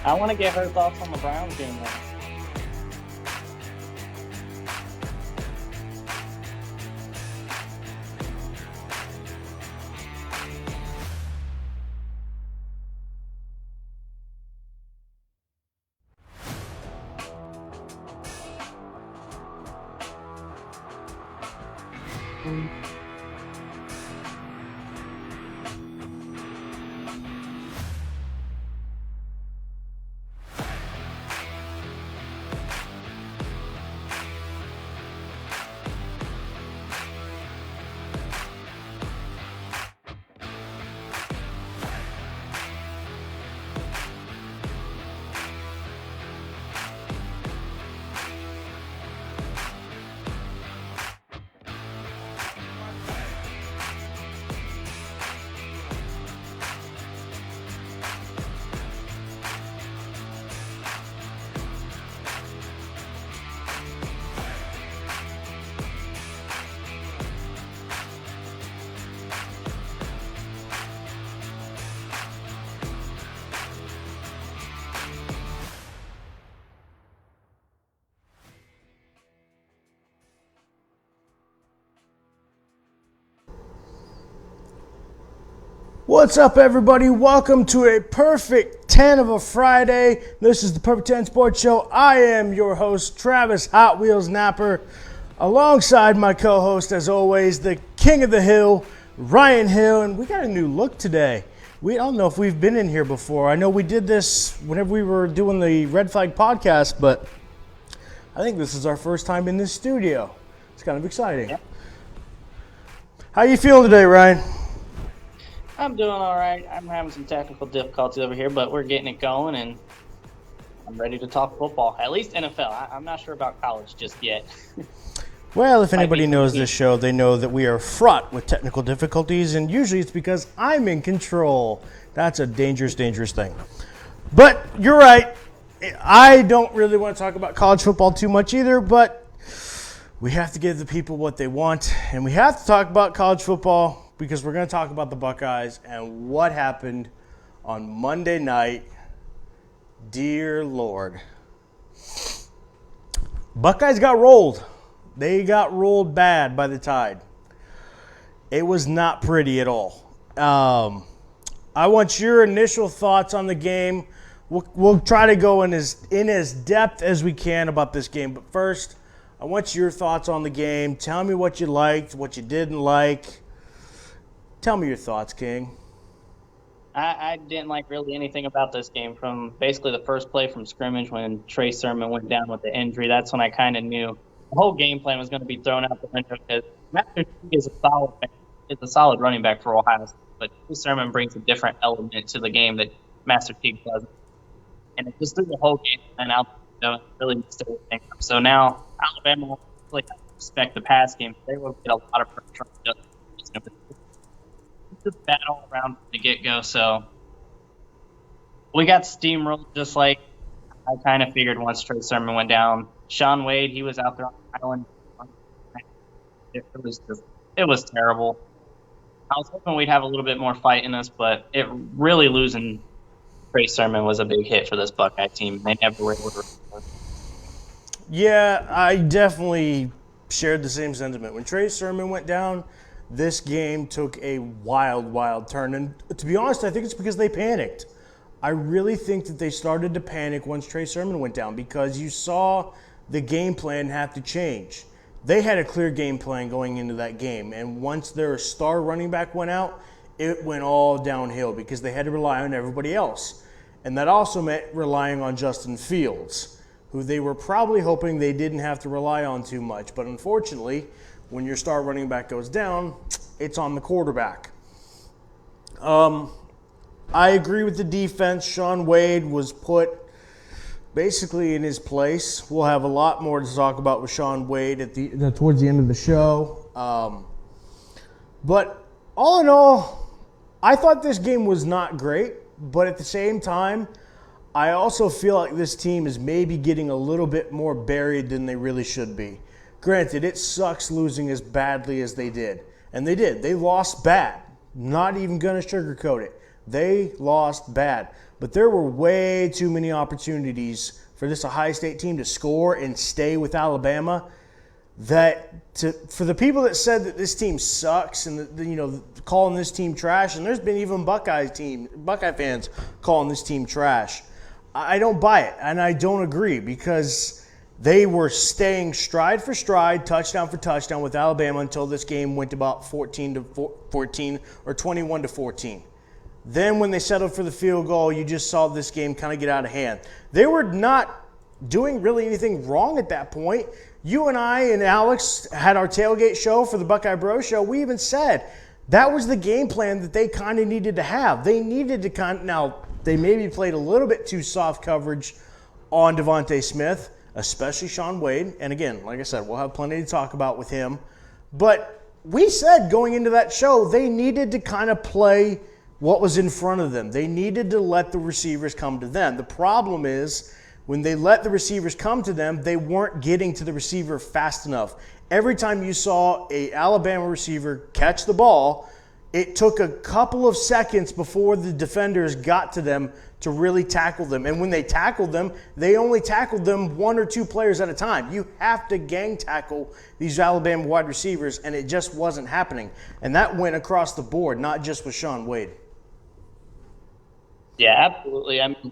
I want to get her thoughts on the Browns game, though. What's up, everybody? Welcome to a perfect 10 of a Friday. This is the Perfect 10 Sports Show. I am your host, Travis Hot Wheels Napper, alongside my co-host, as always, the King of the Hill, Ryan Hill, and we got a new look today. We don't know if we've been in here before. I know we did this whenever we were doing the Red Flag podcast, but I think this is our first time in this studio. It's kind of exciting. Yeah. How you feeling today, Ryan? I'm doing all right. I'm having some technical difficulties over here, but we're getting it going, and I'm ready to talk football. At least NFL. I'm not sure about college just yet. Well, if anybody knows this show, they know that we are fraught with technical difficulties, and usually it's because I'm in control. That's a dangerous, dangerous thing. But you're right. I don't really want to talk about college football too much either, but we have to give the people what they want, and we have to talk about college football because we're going to talk about the Buckeyes and what happened on Monday night. Dear Lord. Buckeyes got rolled. They got rolled bad by the Tide. It was not pretty at all. I want your initial thoughts on the game. We'll try to go in as depth as we can about this game. But first, I want your thoughts on the game. Tell me what you liked, what you didn't like. Tell me your thoughts, King. I didn't like really anything about this game from basically the first play from scrimmage when Trey Sermon went down with the injury. That's when I kind of knew the whole game plan was going to be thrown out the window because Master Teague is a solid running back for Ohio State, but Trey Sermon brings a different element to the game that Master Teague doesn't. And it just threw the whole game plan out the window and really stirred things up. So now Alabama really has to respect the pass game. They will get a lot of pressure on Justin. Just bad all around from the get-go, so we got steamrolled just like I kind of figured once Trey Sermon went down. Sean Wade, he was out there on the island. It was terrible. I was hoping we'd have a little bit more fight in us, but it really losing Trey Sermon was a big hit for this Buckeye team. They never were able to recover. Yeah, I definitely shared the same sentiment. When Trey Sermon went down, this game took a wild, wild turn. And to be honest, I think it's because they panicked. I really think that they started to panic once Trey Sermon went down because you saw the game plan have to change. They had a clear game plan going into that game. And once their star running back went out, it went all downhill because they had to rely on everybody else. And that also meant relying on Justin Fields, who they were probably hoping they didn't have to rely on too much. But unfortunately, when your star running back goes down, it's on the quarterback. I agree with the defense. Sean Wade was put basically in his place. We'll have a lot more to talk about with Sean Wade towards the end of the show. But all in all, I thought this game was not great. But at the same time, I also feel like this team is maybe getting a little bit more buried than they really should be. Granted, it sucks losing as badly as they did. And they did. They lost bad. Not even going to sugarcoat it. They lost bad. But there were way too many opportunities for this Ohio State team to score and stay with Alabama. For the people that said that this team sucks and calling this team trash, and there's been even Buckeye fans calling this team trash, I don't buy it, and I don't agree, because they were staying stride for stride, touchdown for touchdown with Alabama until this game went about 14-14 or 21-14. Then when they settled for the field goal, you just saw this game kind of get out of hand. They were not doing really anything wrong at that point. You and I and Alex had our tailgate show for the Buckeye Bro Show. We even said that was the game plan that they kind of needed to have. They needed to now they maybe played a little bit too soft coverage on Devontae Smith, especially Shaun Wade. And again, like I said, we'll have plenty to talk about with him. But we said going into that show, they needed to kind of play what was in front of them. They needed to let the receivers come to them. The problem is, when they let the receivers come to them, they weren't getting to the receiver fast enough. Every time you saw an Alabama receiver catch the ball, it took a couple of seconds before the defenders got to them to really tackle them. And when they tackled them, they only tackled them one or two players at a time. You have to gang tackle these Alabama wide receivers, and it just wasn't happening. And that went across the board, not just with Shaun Wade. Yeah, absolutely. I mean,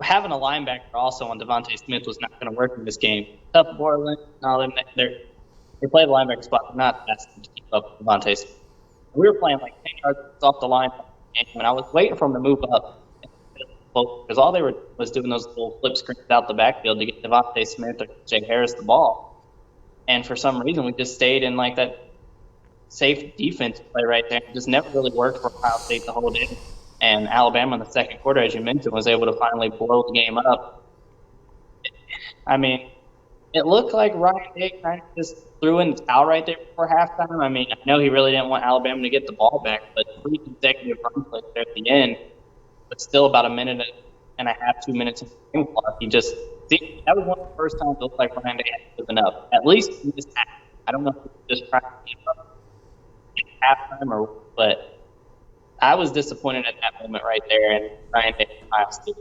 having a linebacker also on Devontae Smith was not going to work in this game. Tough Borland and all them, they play the linebacker spot. They're not fast to keep up with Devontae Smith. We were playing like 10 yards off the line, and I was waiting for them to move up. Because all they were was doing those little flip screens out the backfield to get Devontae Smith or Jay Harris the ball. And for some reason, we just stayed in like that safe defense play right there. It just never really worked for Ohio State the whole day. And Alabama in the second quarter, as you mentioned, was able to finally blow the game up. I mean, it looked like Ryan Day kind of just threw in the towel right there before halftime. I mean, I know he really didn't want Alabama to get the ball back, but 3 consecutive run plays there at the end, but still about a minute and a half, 2 minutes in the game clock. That was one of the first times it looked like Ryan Day had given up, at least in this half. I don't know if he was just trying to keep up at halftime but I was disappointed at that moment right there, and Ryan Day and Ohio State,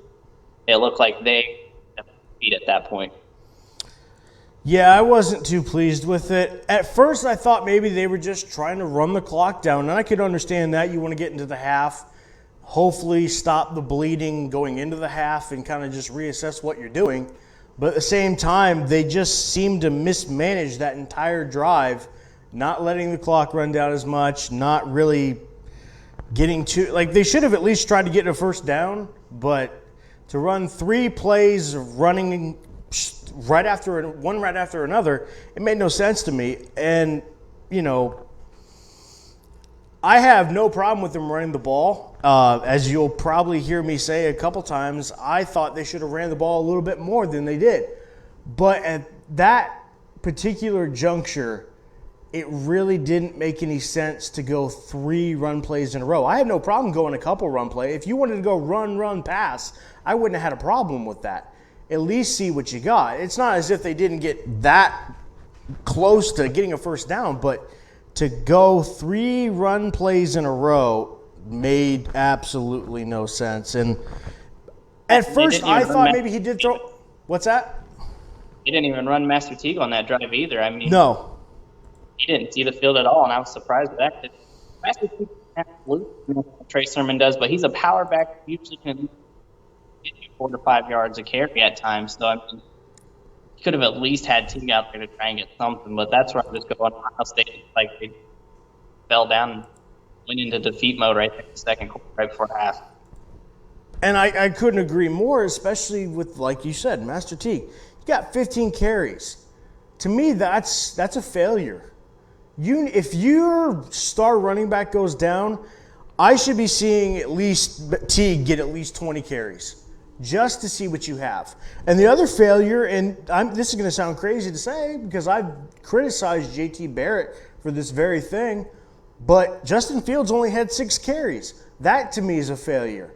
it looked like they beat at that point. Yeah, I wasn't too pleased with it. At first, I thought maybe they were just trying to run the clock down, and I could understand that. You want to get into the half, hopefully stop the bleeding going into the half and kind of just reassess what you're doing. But at the same time, they just seemed to mismanage that entire drive, not letting the clock run down as much, not really getting to, like, they should have at least tried to get a first down, but to run 3 plays of running right after another, it made no sense to me. And, I have no problem with them running the ball. As you'll probably hear me say a couple times, I thought they should have ran the ball a little bit more than they did. But at that particular juncture, it really didn't make any sense to go 3 run plays in a row. I had no problem going a couple run plays. If you wanted to go run, pass, I wouldn't have had a problem with that. At least see what you got. It's not as if they didn't get that close to getting a first down, but to go 3 run plays in a row made absolutely no sense. And at first I thought maybe he did throw – what's that? He didn't even run Master Teague on that drive either. I mean – No. He didn't see the field at all, and I was surprised with that. Master Teague Trey Sermon does, but he's a power back. Usually can get you 4 to 5 yards a carry at times. So, I mean, he could have at least had Teague out there to try and get something, but that's where I just go on Ohio State. Like, they fell down and went into defeat mode right there in the second quarter, right before half. And I couldn't agree more, especially with, like you said, Master Teague. You got 15 carries. To me, that's a failure. If your star running back goes down, I should be seeing at least Teague get at least 20 carries just to see what you have. And the other failure, and this is going to sound crazy to say because I've criticized J.T. Barrett for this very thing, but Justin Fields only had 6 carries. That, to me, is a failure.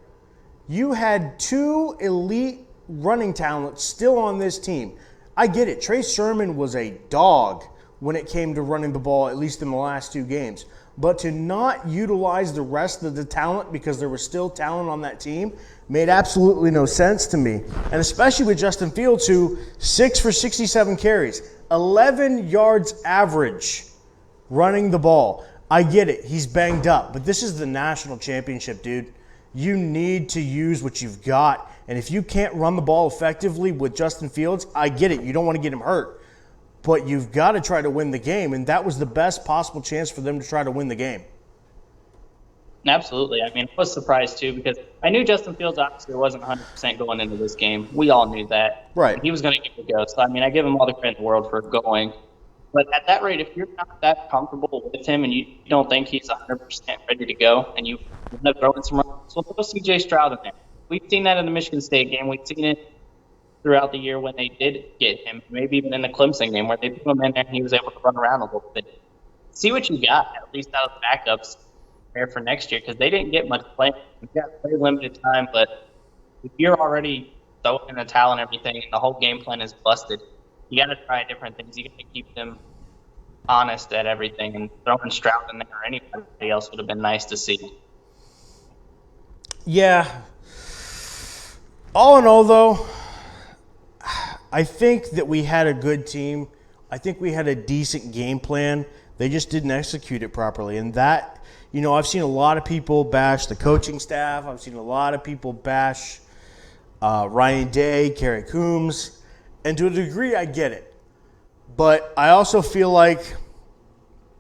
You had 2 elite running talents still on this team. I get it. Trey Sermon was a dog when it came to running the ball, at least in the last 2 games. but to not utilize the rest of the talent because there was still talent on that team made absolutely no sense to me. And especially with Justin Fields, who 6 for 67 carries, 11 yards average running the ball. I get it. He's banged up, but this is the national championship, dude. You need to use what you've got. And if you can't run the ball effectively with Justin Fields, I get it. You don't want to get him hurt. But you've got to try to win the game, and that was the best possible chance for them to try to win the game. Absolutely. I mean, I was surprised, too, because I knew Justin Fields obviously wasn't 100% going into this game. We all knew that. Right. He was going to give it a go. So, I mean, I give him all the credit in the world for going. But at that rate, if you're not that comfortable with him and you don't think he's 100% ready to go and you end up throwing some runs, well, throw C.J. Stroud in there. We've seen that in the Michigan State game. We've seen it throughout the year when they did get him, maybe even in the Clemson game where they threw him in there and he was able to run around a little bit. See what you got, at least out of the backups there for next year, because they didn't get much play. We've got very limited time, but if you're already throwing in the towel and everything and the whole game plan is busted, you got to try different things. You got to keep them honest at everything, and throwing Stroud in there or anybody else would have been nice to see. Yeah. All in all, though, I think that we had a good team. I think we had a decent game plan. They just didn't execute it properly. And that, I've seen a lot of people bash the coaching staff. I've seen a lot of people bash Ryan Day, Kerry Coombs. And to a degree, I get it. But I also feel like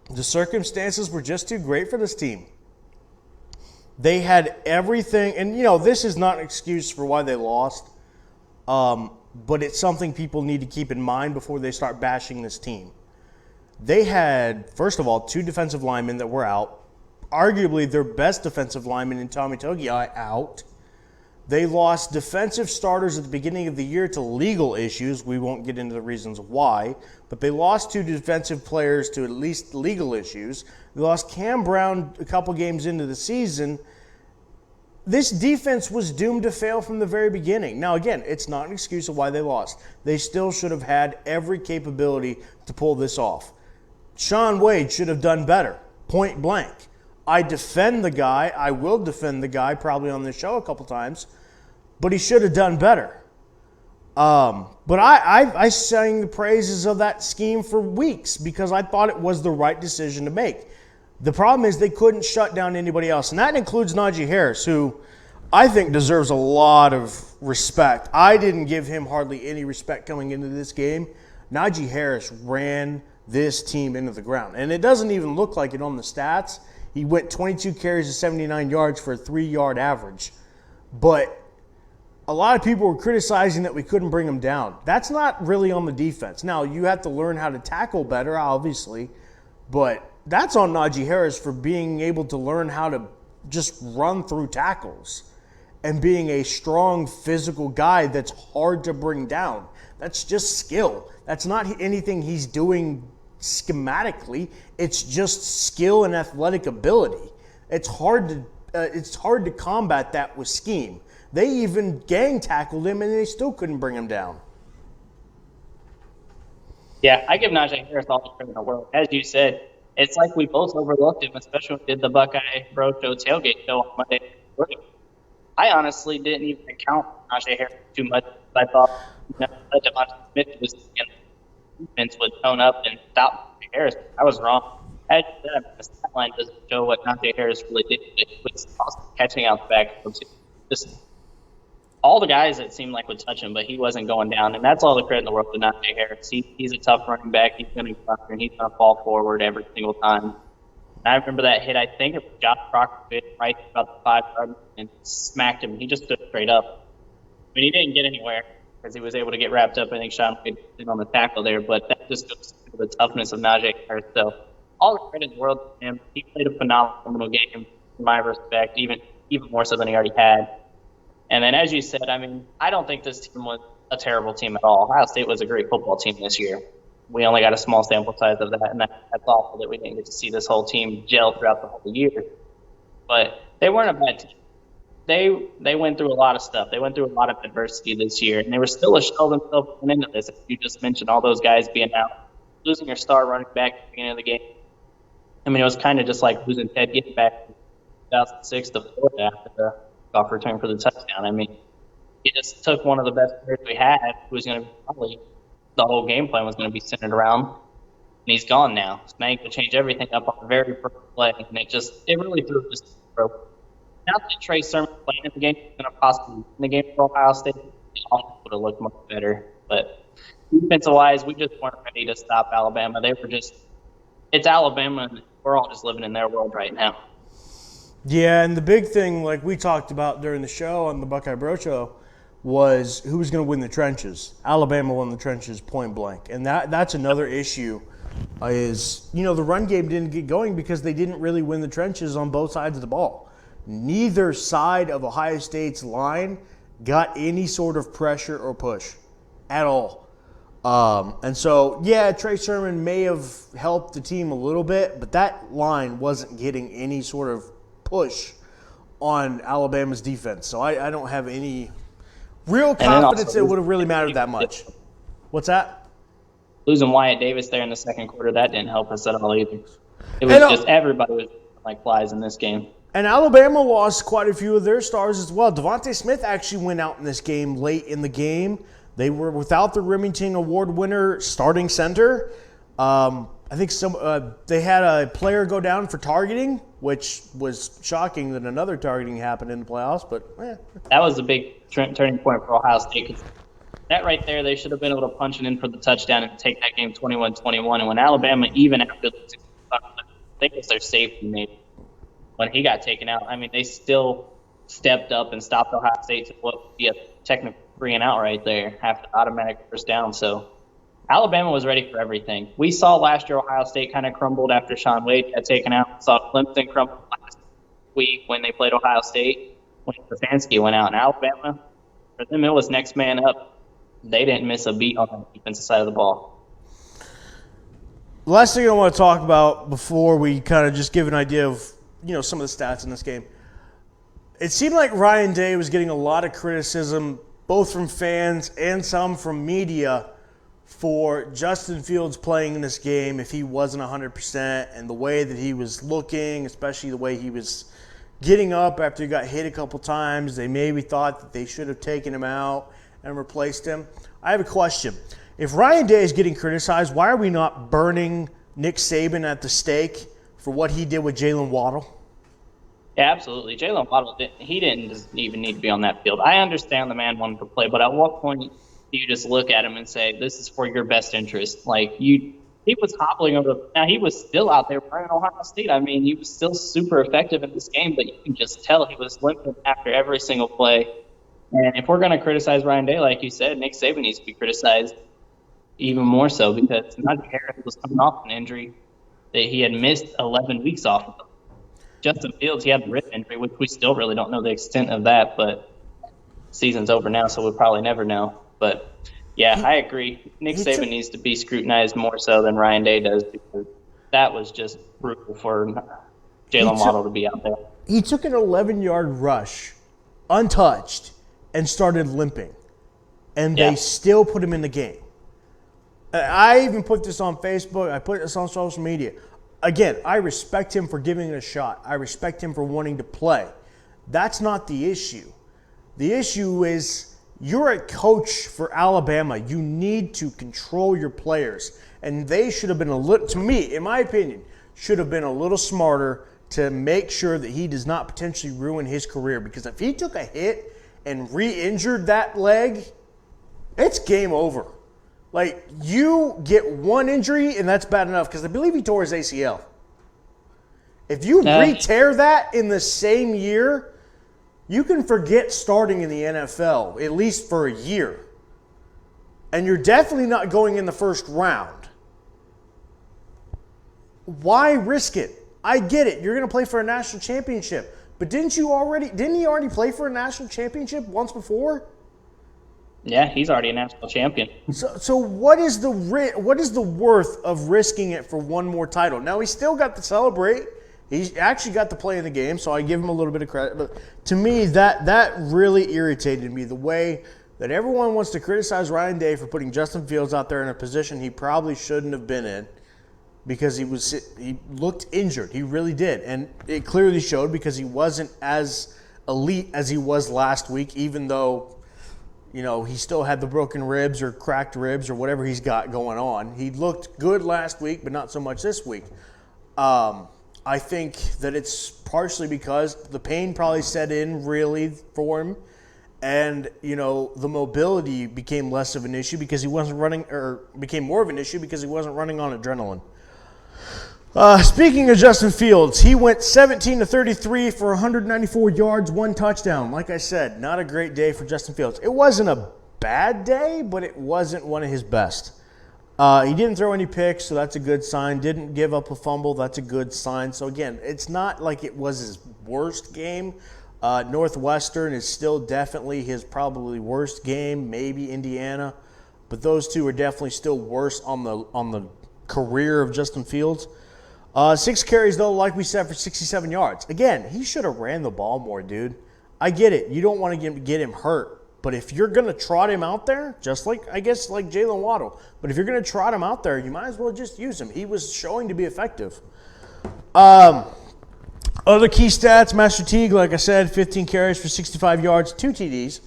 the circumstances were just too great for this team. They had everything. And, this is not an excuse for why they lost. But it's something people need to keep in mind before they start bashing this team. They had, first of all, 2 defensive linemen that were out. Arguably their best defensive lineman in Tommy Togiai out. They lost defensive starters at the beginning of the year to legal issues. We won't get into the reasons why. But they lost 2 defensive players to at least legal issues. They lost Cam Brown a couple games into the season. This defense was doomed to fail from the very beginning. Now, again, it's not an excuse of why they lost. They still should have had every capability to pull this off. Sean Wade should have done better, point blank. I defend the guy. I will defend the guy probably on this show a couple times, but he should have done better. But I sang the praises of that scheme for weeks because I thought it was the right decision to make. The problem is they couldn't shut down anybody else, and that includes Najee Harris, who I think deserves a lot of respect. I didn't give him hardly any respect coming into this game. Najee Harris ran this team into the ground, and it doesn't even look like it on the stats. He went 22 carries to 79 yards for a 3-yard average. But a lot of people were criticizing that we couldn't bring him down. That's not really on the defense. Now, you have to learn how to tackle better, obviously, but that's on Najee Harris for being able to learn how to just run through tackles and being a strong physical guy that's hard to bring down. That's just skill. That's not anything he's doing schematically. It's just skill and athletic ability. It's hard to combat that with scheme. They even gang tackled him and they still couldn't bring him down. Yeah, I give Najee Harris all the credit in the world. As you said, it's like we both overlooked him, especially when we did the Buckeye Bro Show tailgate show on Monday morning. I honestly didn't even account Najee Harris too much. I thought Devontae Smith was the defense would tone up and stop Najee Harris. I was wrong. As you said, the stat line doesn't show what Najee Harris really did. It was awesome catching out the back. Just all the guys that seemed like would touch him, but he wasn't going down. And that's all the credit in the world to Najee Harris. He's a tough running back. He's going to go out there and he's going to fall forward every single time. And I remember that hit. I think it was Josh Proctor hit right about the 5-yard and smacked him. He just stood straight up. I mean, he didn't get anywhere because he was able to get wrapped up. I think Sean Wade did on the tackle there, but that just goes to the toughness of Najee Harris. So all the credit in the world to him. He played a phenomenal game, in my respect, even more so than he already had. And then, as you said, I mean, I don't think this team was a terrible team at all. Ohio State was a great football team this year. We only got a small sample size of that, and that's awful that we didn't get to see this whole team gel throughout the whole year. But they weren't a bad team. They went through a lot of stuff. They went through a lot of adversity this year, and they were still a shell of themselves going into this. As you just mentioned, all those guys being out, losing your star running back at the beginning of the game. I mean, it was kind of just like losing Ted getting back in 2006 to Florida after the golf return for the touchdown. I mean, he just took one of the best players we had, who was going to be probably the whole game plan was going to be centered around, and he's gone now. So now you can change everything up on the very first play, and it really threw us broke. Now that Trey Sermon playing in the game, he's going to possibly win the game for Ohio State. The offense would have looked much better, but defensive-wise, we just weren't ready to stop Alabama. It's Alabama, and we're all just living in their world right now. Yeah, and the big thing, like we talked about during the show on the Buckeye Bro Show, was who was going to win the trenches. Alabama won the trenches point blank. And that's another issue is, the run game didn't get going because they didn't really win the trenches on both sides of the ball. Neither side of Ohio State's line got any sort of pressure or push at all. And so, Trey Sermon may have helped the team a little bit, but that line wasn't getting any sort of push on Alabama's defense. So I don't have any real confidence it would have really mattered that much. What's that? Losing Wyatt Davis there in the second quarter, that didn't help us at all either. It was just everybody was like flies in this game. And Alabama lost quite a few of their stars as well. Devontae Smith actually went out in this game late in the game. They were without the Remington Award winner starting center. I think they had a player go down for targeting, which was shocking that another targeting happened in the playoffs. But that was a big turning point for Ohio State, because that right there, they should have been able to punch it in for the touchdown and take that game 21-21. And when Alabama, even after losing, I think it was their safety maybe, when he got taken out, I mean, they still stepped up and stopped Ohio State to what would be a technical 3-and-out right there after the automatic first down. So Alabama was ready for everything. We saw last year Ohio State kind of crumbled after Sean Wade got taken out. We saw Clemson crumble last week when they played Ohio State, when Stefanski went out. And Alabama, for them, it was next man up. They didn't miss a beat on the defensive side of the ball. The last thing I want to talk about before we kind of just give an idea of, some of the stats in this game. It seemed like Ryan Day was getting a lot of criticism, both from fans and some from media, for Justin Fields playing in this game if he wasn't 100%, and the way that he was looking, especially the way he was getting up after he got hit a couple times. They maybe thought that they should have taken him out and replaced him. I have a question. If Ryan Day is getting criticized, why are we not burning Nick Saban at the stake for what he did with Jalen Waddle? Yeah, absolutely. Jalen Waddle, he didn't even need to be on that field. I understand the man wanted to play, but at what point do you just look at him and say, this is for your best interest? He was hobbling over. Now, he was still out there playing Ohio State. I mean, he was still super effective in this game, but you can just tell he was limping after every single play. And if we're going to criticize Ryan Day, like you said, Nick Saban needs to be criticized even more so, because Najee Harris was coming off an injury that he had missed 11 weeks off of. Justin Fields, he had a rib injury, which we still really don't know the extent of that, but season's over now, so we'll probably never know. But, yeah, I agree. Nick Saban needs to be scrutinized more so than Ryan Day does, because that was just brutal for Jalen Waddle to be out there. He took an 11-yard rush, untouched, and started limping, and they still put him in the game. I even put this on Facebook. I put this on social media. Again, I respect him for giving it a shot. I respect him for wanting to play. That's not the issue. The issue is you're a coach for Alabama. You need to control your players. And they should have been a little, to me, in my opinion, should have been a little smarter to make sure that he does not potentially ruin his career. Because if he took a hit and re-injured that leg, it's game over. Like, you get one injury, and that's bad enough, because I believe he tore his ACL. If you re-tear that in the same year, you can forget starting in the NFL, at least for a year. And you're definitely not going in the first round. Why risk it? I get it. You're going to play for a national championship. But didn't he already play for a national championship once before? Yeah, he's already a national champion. So what is the worth of risking it for one more title? Now, he still got to celebrate. He actually got to play in the game, so I give him a little bit of credit. But to me, that really irritated me, the way that everyone wants to criticize Ryan Day for putting Justin Fields out there in a position he probably shouldn't have been in. because he looked injured. He really did. And it clearly showed because he wasn't as elite as he was last week, even though, he still had the broken ribs or cracked ribs or whatever he's got going on. He looked good last week, but not so much this week. I think that it's partially because the pain probably set in really for him. And, the mobility became less of an issue because he wasn't running, or became more of an issue because he wasn't running on adrenaline. Speaking of Justin Fields, he went 17-33 for 194 yards, 1 touchdown. Like I said, not a great day for Justin Fields. It wasn't a bad day, but it wasn't one of his best. He didn't throw any picks, so that's a good sign. Didn't give up a fumble, that's a good sign. So, again, it's not like it was his worst game. Northwestern is still definitely his probably worst game, maybe Indiana. But those two are definitely still worse on the career of Justin Fields. 6 carries, though, like we said, for 67 yards. Again, he should have ran the ball more, dude. I get it. You don't want to get him hurt. But if you're going to trot him out there, just like, I guess, like Jalen Waddle, but if you're going to trot him out there, you might as well just use him. He was showing to be effective. Other key stats, Master Teague, like I said, 15 carries for 65 yards, 2 TDs.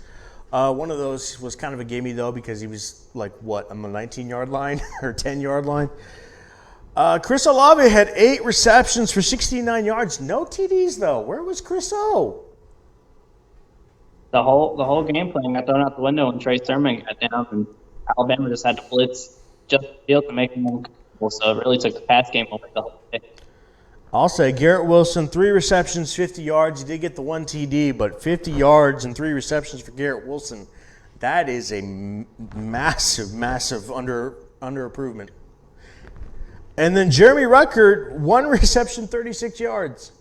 One of those was kind of a gimme, though, because he was, on the 19-yard line or 10-yard line. Chris Olave had 8 receptions for 69 yards. No TDs, though. Where was Chris O? The whole game plan got thrown out the window when Trey Sermon got down, and Alabama just had to blitz just the field to make them uncomfortable. So it really took the pass game away the whole day. I'll say Garrett Wilson, 3 receptions, 50 yards. He did get the 1 TD, but 50 yards and 3 receptions for Garrett Wilson, that is a massive, massive under improvement. And then Jeremy Ruckert, 1 reception, 36 yards.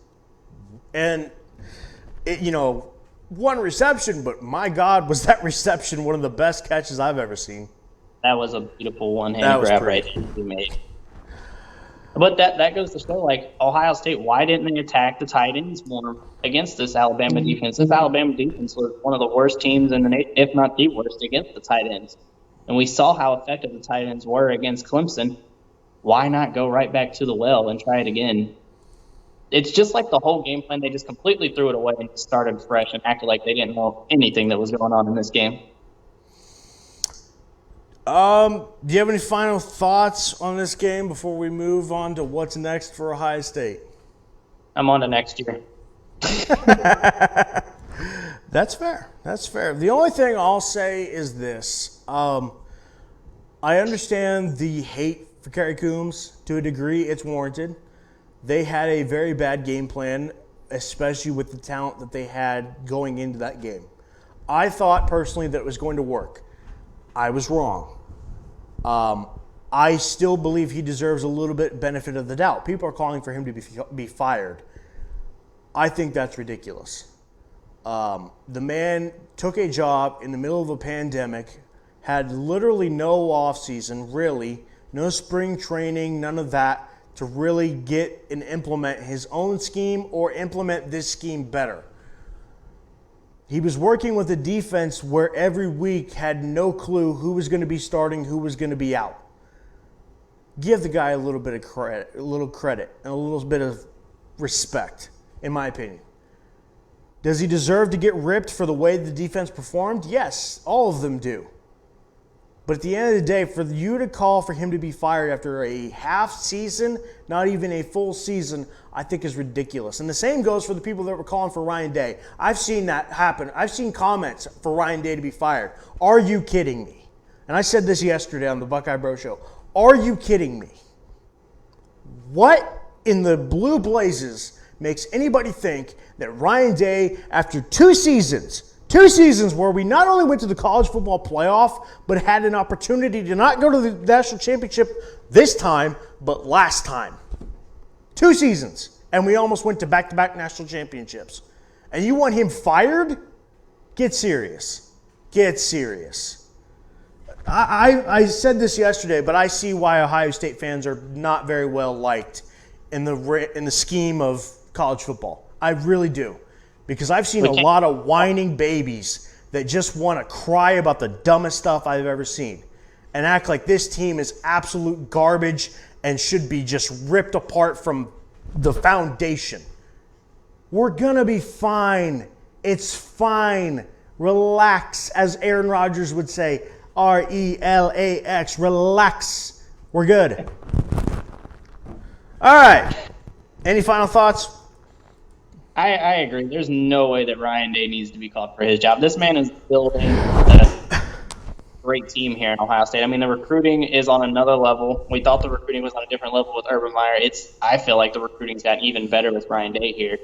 And, 1 reception, but my God, was that reception one of the best catches I've ever seen. That was a beautiful one-hand grab right there he made. But that goes to show, Ohio State, why didn't they attack the tight ends more against this Alabama defense? This Alabama defense was one of the worst teams if not the worst, against the tight ends. And we saw how effective the tight ends were against Clemson. Why not go right back to the well and try it again? It's just like the whole game plan. They just completely threw it away and just started fresh and acted like they didn't know anything that was going on in this game. Do you have any final thoughts on this game before we move on to what's next for Ohio State? I'm on to next year. That's fair. That's fair. The only thing I'll say is this. I understand the hate for Kerry Coombs. To a degree, it's warranted. They had a very bad game plan, especially with the talent that they had going into that game. I thought personally that it was going to work. I was wrong. I still believe he deserves a little bit benefit of the doubt. People are calling for him to be fired. I think that's ridiculous. The man took a job in the middle of a pandemic, had literally no offseason, really, no spring training, none of that, to really get and implement his own scheme or implement this scheme better. He was working with a defense where every week had no clue who was going to be starting, who was going to be out. Give the guy a little bit of credit, and a little bit of respect, in my opinion. Does he deserve to get ripped for the way the defense performed? Yes, all of them do. But at the end of the day, for you to call for him to be fired after a half season, not even a full season, I think is ridiculous. And the same goes for the people that were calling for Ryan Day. I've seen that happen. I've seen comments for Ryan Day to be fired. Are you kidding me? And I said this yesterday on the Buckeye Bro Show. Are you kidding me? What in the blue blazes makes anybody think that Ryan Day, after 2 seasons where we not only went to the college football playoff, but had an opportunity to not go to the national championship this time, but last time. 2 seasons, and we almost went to back-to-back national championships. And you want him fired? Get serious. Get serious. I said this yesterday, but I see why Ohio State fans are not very well liked in the scheme of college football. I really do. Because I've seen a lot of whining babies that just want to cry about the dumbest stuff I've ever seen. and act like this team is absolute garbage and should be just ripped apart from the foundation. We're going to be fine. It's fine. Relax, as Aaron Rodgers would say. RELAX. Relax. We're good. All right. Any final thoughts? I agree. There's no way that Ryan Day needs to be called for his job. This man is building a great team here in Ohio State. I mean, the recruiting is on another level. We thought the recruiting was on a different level with Urban Meyer. I feel like the recruiting's gotten even better with Ryan Day here.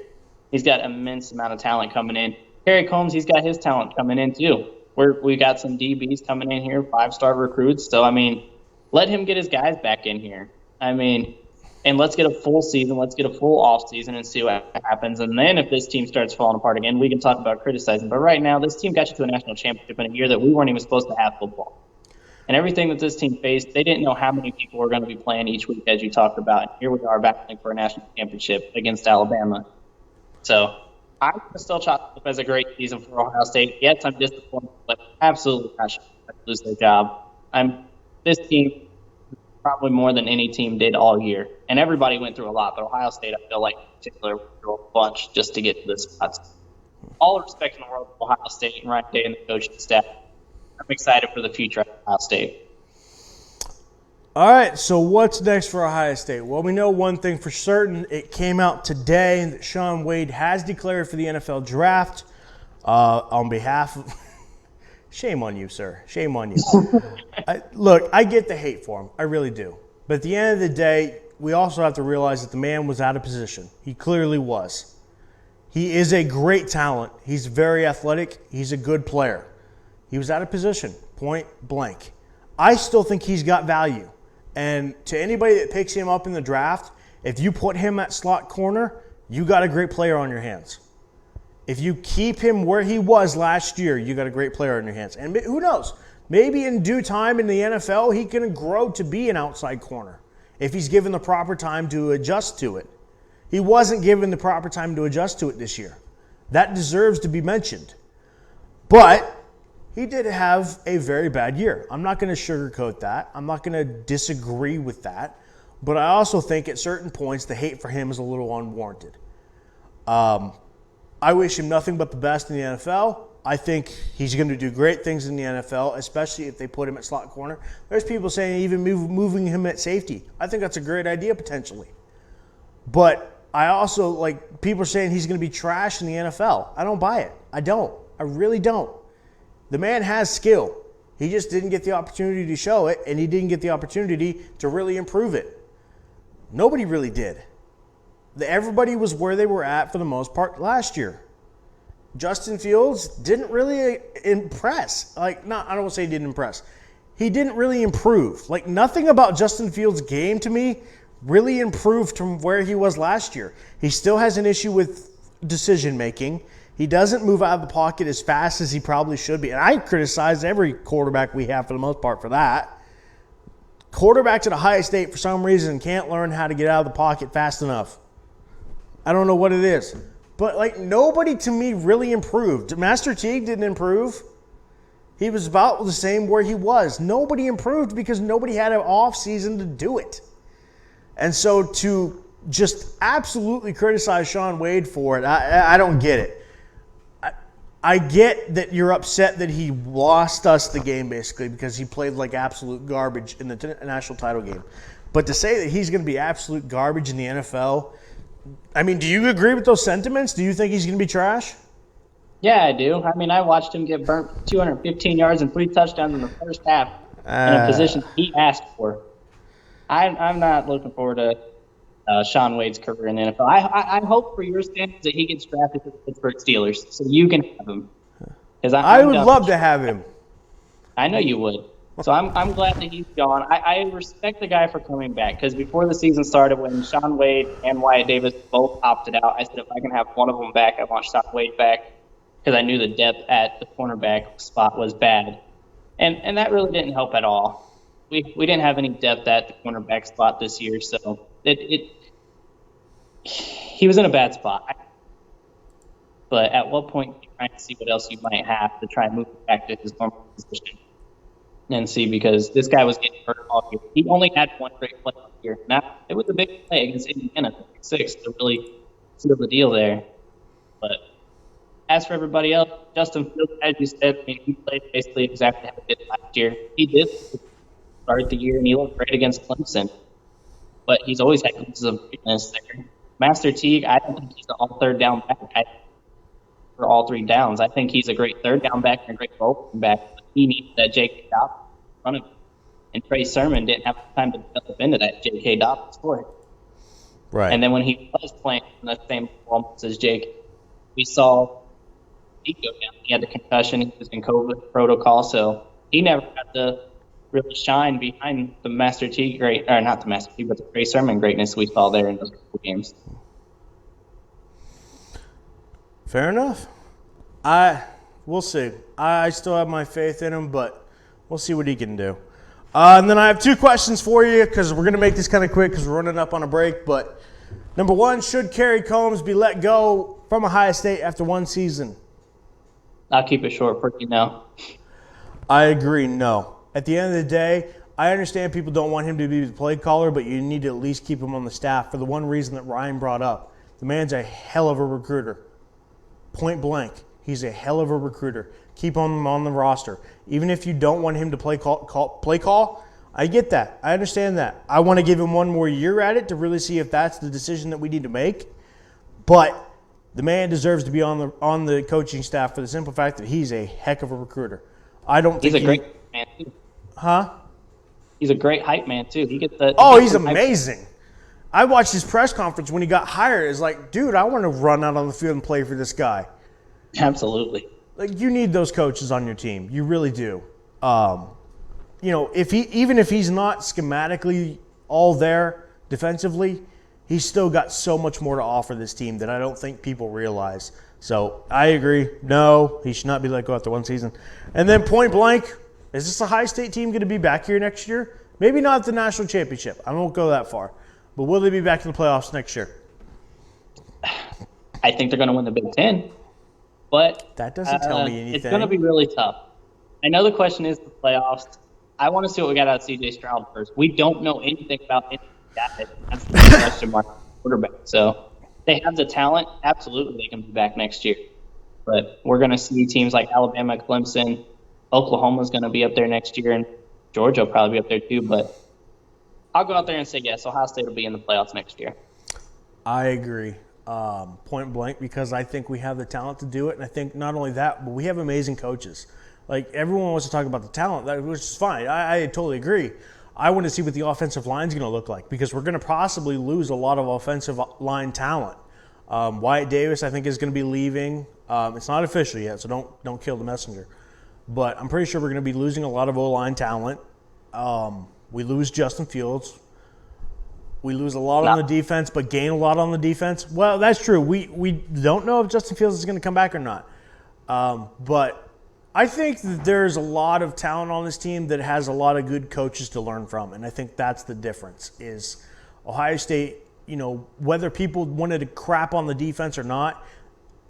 He's got immense amount of talent coming in. Kerry Combs, he's got his talent coming in too. We got some DBs coming in here, 5-star recruits. So, I mean, let him get his guys back in here. I mean, and let's get a full season. Let's get a full off season and see what happens. And then if this team starts falling apart again, we can talk about criticizing. But right now, this team got you to a national championship in a year that we weren't even supposed to have football. And everything that this team faced, they didn't know how many people were going to be playing each week, as you talked about. And here we are battling for a national championship against Alabama. So I'm going to still chalk it up as a great season for Ohio State. Yes, I'm disappointed, but absolutely not sure to lose their job. This team probably more than any team did all year. And everybody went through a lot, but Ohio State, I feel like, in particular, went through a bunch just to get to this spot. All the respect in the world for Ohio State and Ryan Day and the coaching staff. I'm excited for the future of Ohio State. All right, so what's next for Ohio State? Well, we know one thing for certain. It came out today that Shaun Wade has declared for the NFL draft on behalf of – shame on you, sir. Shame on you. Look, I get the hate for him. I really do. But at the end of the day, we also have to realize that the man was out of position. He clearly was. He is a great talent. He's very athletic. He's a good player. He was out of position, point blank. I still think he's got value. And to anybody that picks him up in the draft, if you put him at slot corner, you got a great player on your hands. If you keep him where he was last year, you got a great player on your hands. And who knows? Maybe in due time in the NFL, he can grow to be an outside corner if he's given the proper time to adjust to it. He wasn't given the proper time to adjust to it this year. That deserves to be mentioned. But he did have a very bad year. I'm not going to sugarcoat that. I'm not going to disagree with that. But I also think at certain points the hate for him is a little unwarranted. I wish him nothing but the best in the NFL. I think he's going to do great things in the NFL, especially if they put him at slot corner. There's people saying even moving him at safety. I think that's a great idea potentially. But I also, people are saying he's going to be trash in the NFL. I don't buy it. I don't. I really don't. The man has skill. He just didn't get the opportunity to show it, and he didn't get the opportunity to really improve it. Nobody really did. Everybody was where they were at for the most part last year. Justin Fields didn't really impress. I don't want to say he didn't impress. He didn't really improve. Nothing about Justin Fields' game to me really improved from where he was last year. He still has an issue with decision-making. He doesn't move out of the pocket as fast as he probably should be. And I criticize every quarterback we have for the most part for that. Quarterbacks at Ohio State, for some reason, can't learn how to get out of the pocket fast enough. I don't know what it is. But, nobody to me really improved. Master Teague didn't improve. He was about the same where he was. Nobody improved because nobody had an off season to do it. And so to just absolutely criticize Shaun Wade for it, I don't get it. I get that you're upset that he lost us the game, basically, because he played like absolute garbage in the national title game. But to say that he's going to be absolute garbage in the NFL, I mean, do you agree with those sentiments? Do you think he's going to be trash? Yeah, I do. I mean, I watched him get burnt 215 yards and 3 touchdowns in the first half in a position he asked for. I'm not looking forward to Shaun Wade's career in the NFL. I hope for your standards that he gets drafted to the Pittsburgh Steelers so you can have him. I would love to have him. I know you would. So I'm glad that he's gone. I respect the guy for coming back because before the season started, when Shaun Wade and Wyatt Davis both opted out, I said if I can have one of them back, I want Shaun Wade back because I knew the depth at the cornerback spot was bad. And that really didn't help at all. We didn't have any depth at the cornerback spot this year, so he was in a bad spot. But at what point are you trying to see what else you might have to try and move him back to his normal position? and see, because this guy was getting hurt all year. He only had one great play all year. Now, it was a big play against Indiana, 6 to really seal the deal there. But as for everybody else, Justin Fields, as you said, I mean, he played basically exactly how he did last year. He did start the year, and he looked great against Clemson. But he's always had glimpses of greatness there. Master Teague, I don't think he's an all third down back for all 3 downs. I think he's a great third down back and a great goal back. But he needs that J.K. Dobbins in front of him. And Trey Sermon didn't have time to develop into that J.K. Dobbins for him. Right. And then when he was playing in the same almost as Jake, we saw he go down. He had the concussion. He was in COVID protocol, so he never got to really shine behind the Master T great, or not the Master T, but the Trey Sermon greatness we saw there in those couple games. Fair enough. We'll see. I still have my faith in him, but we'll see what he can do. And then I have 2 questions for you, because we're going to make this kind of quick because we're running up on a break. But number 1, should Kerry Combs be let go from Ohio State after 1 season? I'll keep it short for you now. I agree, no. At the end of the day, I understand people don't want him to be the play caller, but you need to at least keep him on the staff for the one reason that Ryan brought up. The man's a hell of a recruiter. Point blank, he's a hell of a recruiter. Keep him on the roster. Even if you don't want him to play call, I get that. I understand that. I want to give him 1 more year at it to really see if that's the decision that we need to make. But the man deserves to be on the coaching staff for the simple fact that he's a heck of a recruiter. I don't think he's a great man too. Huh? He's a great hype man too. He gets the. Oh, he's amazing. I watched his press conference when he got hired. It's like, dude, I want to run out on the field and play for this guy. Absolutely. Like, you need those coaches on your team. You really do. Even if he's not schematically all there defensively, he's still got so much more to offer this team that I don't think people realize. So I agree. No, he should not be let go after 1 season. And then point blank, is this Ohio State team going to be back here next year? Maybe not the national championship. I won't go that far. But will they be back in the playoffs next year? I think they're going to win the Big Ten. But that doesn't tell me anything. It's going to be really tough. I know the question is the playoffs. I want to see what we got out of C.J. Stroud first. We don't know anything about any guy. That's the question mark quarterback. So they have the talent. Absolutely, they can be back next year. But we're going to see teams like Alabama, Clemson, Oklahoma's going to be up there next year, and Georgia will probably be up there too. But I'll go out there and say yes, Ohio State will be in the playoffs next year. I agree. Point blank, because I think we have the talent to do it, and I think not only that, but we have amazing coaches. Like, everyone wants to talk about the talent, which is fine. I totally agree. I want to see what the offensive line is going to look like, because we're going to possibly lose a lot of offensive line talent. Wyatt Davis, I think, is going to be leaving. It's not official yet, so don't kill the messenger. But I'm pretty sure we're going to be losing a lot of O-line talent. We lose Justin Fields. We lose a lot on the defense, but gain a lot on the defense. Well, that's true. We don't know if Justin Fields is going to come back or not. But I think that there's a lot of talent on this team that has a lot of good coaches to learn from, and I think that's the difference. Is Ohio State, whether people wanted to crap on the defense or not,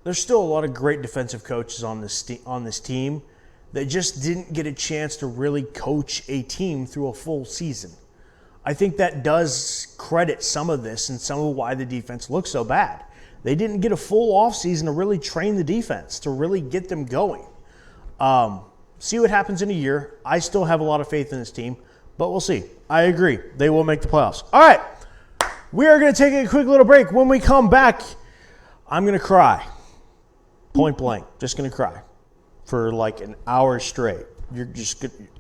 there's still a lot of great defensive coaches on this team that just didn't get a chance to really coach a team through a full season. I think that does credit some of this and some of why the defense looks so bad. They didn't get a full offseason to really train the defense, to really get them going. See what happens in a year. I still have a lot of faith in this team, but we'll see. I agree. They will make the playoffs. All right. We are going to take a quick little break. When we come back, I'm going to cry. Point blank. Just going to cry for like an hour straight.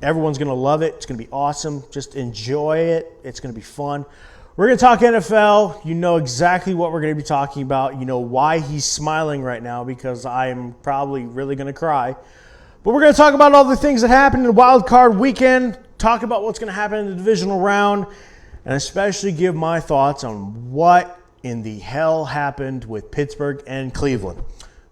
Everyone's going to love it. It's going to be awesome. Just enjoy it. It's going to be fun. We're going to talk NFL. You know exactly what we're going to be talking about. You know why he's smiling right now, because I am probably really going to cry. But we're going to talk about all the things that happened in Wild Card Weekend, talk about what's going to happen in the divisional round, and especially give my thoughts on what in the hell happened with Pittsburgh and Cleveland.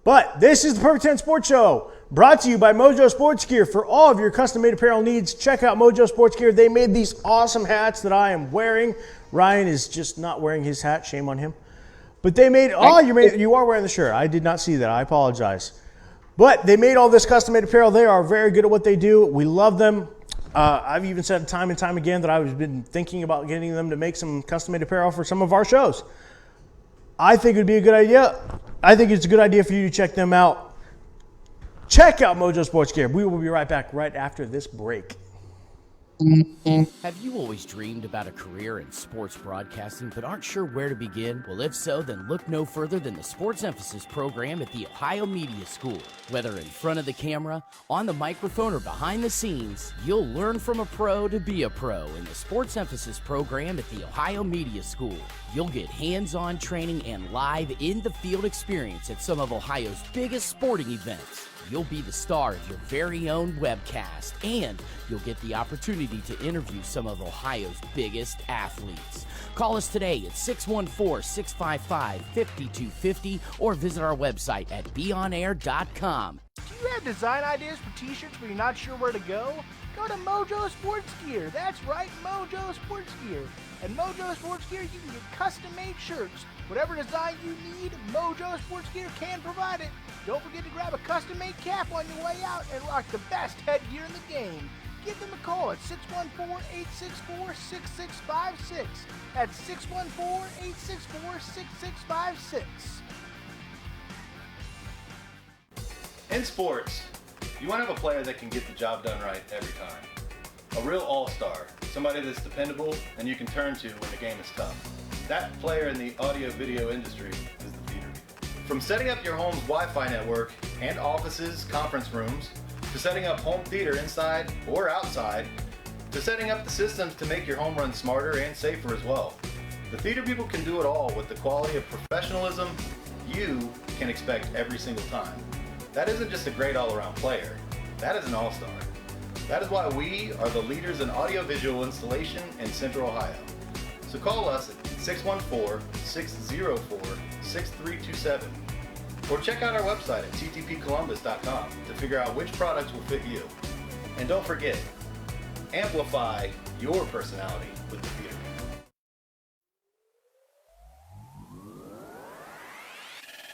But this is the Perfect 10 Sports Show, brought to you by Mojo Sports Gear. For all of your custom-made apparel needs, check out Mojo Sports Gear. They made these awesome hats that I am wearing. Ryan is just not wearing his hat. Shame on him. But they made – you are wearing the shirt. I did not see that. I apologize. But they made all this custom-made apparel. They are very good at what they do. We love them. I've even said time and time again that I've been thinking about getting them to make some custom-made apparel for some of our shows. I think it would be a good idea. I think it's a good idea for you to check them out. Check out Mojo Sports Gear. We will be right back right after this break. Have you always dreamed about a career in sports broadcasting but aren't sure where to begin? Well, if so, then look no further than the Sports Emphasis program at the Ohio Media School. Whether in front of the camera, on the microphone, or behind the scenes, you'll learn from a pro to be a pro in the Sports Emphasis program at the Ohio Media School. You'll get hands-on training and live in-the-field experience at some of Ohio's biggest sporting events. You'll be the star of your very own webcast, and you'll get the opportunity to interview some of Ohio's biggest athletes. Call us today at 614-655-5250 or visit our website at beonair.com. Do you have design ideas for t-shirts but you're not sure where to go? Go to Mojo Sports Gear. That's right, Mojo Sports Gear. At Mojo Sports Gear, you can get custom-made shirts. Whatever design you need, Mojo Sports Gear can provide it. Don't forget to grab a custom-made cap on your way out and rock the best headgear in the game. Give them a call at 614-864-6656. That's 614-864-6656. In sports, you want to have a player that can get the job done right every time. A real all-star, somebody that's dependable and you can turn to when the game is tough. That player in the audio-video industry is the theater people. From setting up your home's Wi-Fi network and offices, conference rooms, to setting up home theater inside or outside, to setting up the systems to make your home run smarter and safer as well. The theater people can do it all with the quality of professionalism you can expect every single time. That isn't just a great all-around player, that is an all-star. That is why we are the leaders in audiovisual installation in Central Ohio. So call us at 614-604-6327 or check out our website at ttpcolumbus.com to figure out which products will fit you. And don't forget, amplify your personality with the theater.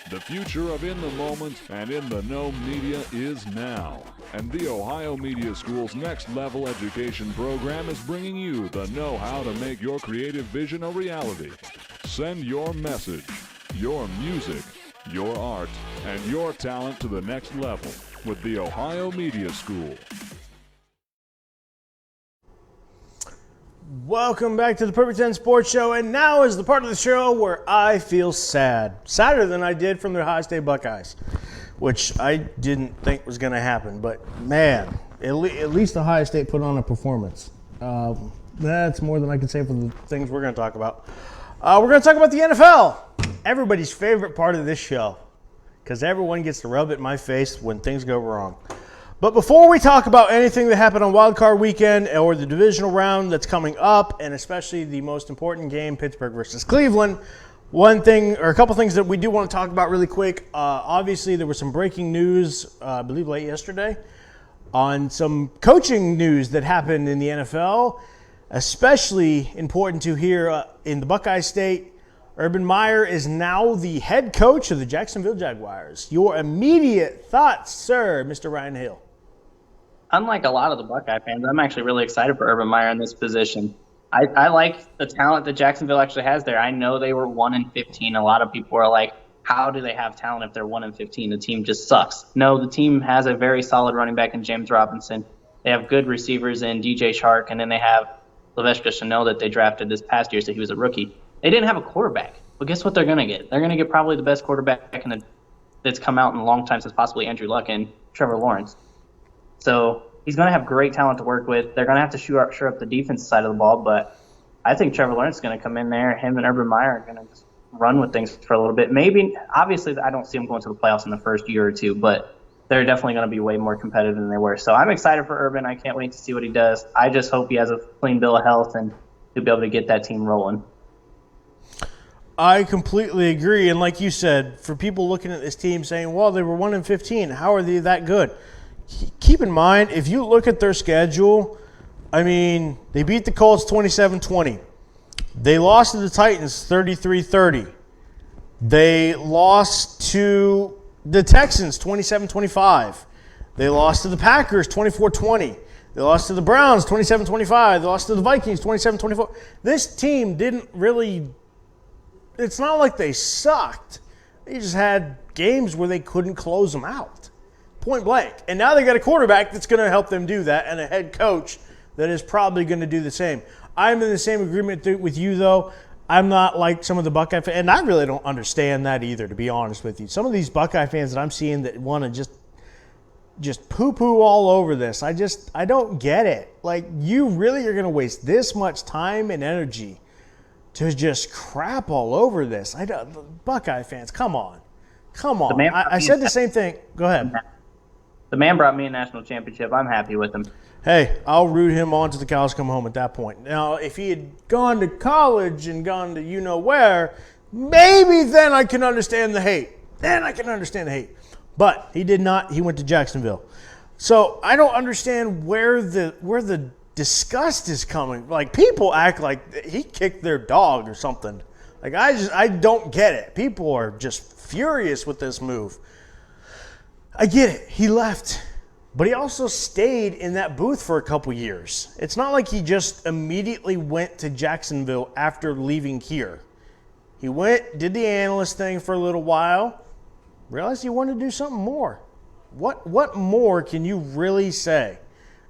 The future of In the Moment and In the Know media is now. And the Ohio Media School's Next Level Education program is bringing you the know-how to make your creative vision a reality. Send your message, your music, your art, and your talent to the next level with the Ohio Media School. Welcome back to the Perfect 10 Sports Show, and now is the part of the show where I feel sad. Sadder than I did from the Ohio State Buckeyes, which I didn't think was going to happen. But, man, at least Ohio State put on a performance. That's more than I can say for the things we're going to talk about. We're going to talk about the NFL, everybody's favorite part of this show, because everyone gets to rub it in my face when things go wrong. But before we talk about anything that happened on Wild Card Weekend or the divisional round that's coming up, and especially the most important game, Pittsburgh versus Cleveland, one thing or a couple things that we do want to talk about really quick. Obviously, there was some breaking news, I believe late yesterday, on some coaching news that happened in the NFL, especially important to hear in the Buckeye State. Urban Meyer is now the head coach of the Jacksonville Jaguars. Your immediate thoughts, sir, Mr. Ryan Hill? Unlike a lot of the Buckeye fans, I'm actually really excited for Urban Meyer in this position. I like the talent that Jacksonville actually has there. I know they were 1-15. A lot of people are like, how do they have talent if they're 1-15? The team just sucks. No, the team has a very solid running back in James Robinson. They have good receivers in DJ Chark, and then they have Laviska Shenault that they drafted this past year, so he was a rookie. They didn't have a quarterback. But guess what they're going to get? They're going to get probably the best quarterback that's come out in a long time since possibly Andrew Luck and Trevor Lawrence. So he's going to have great talent to work with. They're going to have to shore up the defense side of the ball, but I think Trevor Lawrence is going to come in there. Him and Urban Meyer are going to just run with things for a little bit. Maybe, obviously, I don't see them going to the playoffs in the first year or two, but they're definitely going to be way more competitive than they were. So I'm excited for Urban. I can't wait to see what he does. I just hope he has a clean bill of health and he'll be able to get that team rolling. I completely agree. And like you said, for people looking at this team saying, well, they were 1-15, how are they that good? Keep in mind, if you look at their schedule, I mean, they beat the Colts 27-20. They lost to the Titans 33-30. They lost to the Texans 27-25. They lost to the Packers 24-20. They lost to the Browns 27-25. They lost to the Vikings 27-24. This team didn't really – it's not like they sucked. They just had games where they couldn't close them out, point blank. And now they got a quarterback that's going to help them do that and a head coach that is probably going to do the same. I'm in the same agreement with you, though. I'm not like some of the Buckeye fans, and I really don't understand that either, to be honest with you. Some of these Buckeye fans that I'm seeing that want to just poo-poo all over this. I don't get it. Like, you really are going to waste this much time and energy to just crap all over this. Buckeye fans, come on. I said the same thing. Go ahead. The man brought me a national championship. I'm happy with him. Hey, I'll root him on to the cows come home at that point. Now, if he had gone to college and gone to you-know-where, maybe then I can understand the hate. But he did not. He went to Jacksonville. So I don't understand where the disgust is coming. Like, people act like he kicked their dog or something. Like, I don't get it. People are just furious with this move. I get it. He left. But he also stayed in that booth for a couple years. It's not like he just immediately went to Jacksonville after leaving here. He went, did the analyst thing for a little while, realized he wanted to do something more. What more can you really say?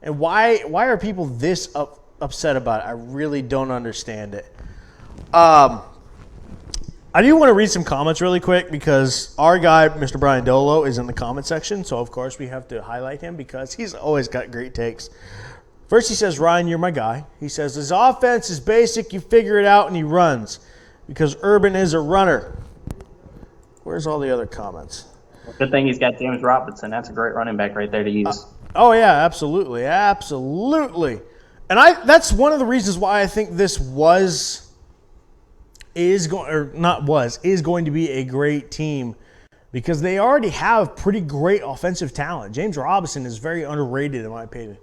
And why are people this upset about it? I really don't understand it. I do want to read some comments really quick because our guy, Mr. Brian Dolo, is in the comment section. So, of course, we have to highlight him because he's always got great takes. First, he says, Ryan, you're my guy. He says, his offense is basic. You figure it out, and he runs because Urban is a runner. Where's all the other comments? Good thing he's got James Robinson. That's a great running back right there to use. Oh, yeah, absolutely. Absolutely. And that's one of the reasons why I think this is going to be a great team because they already have pretty great offensive talent. James Robinson is very underrated in my opinion.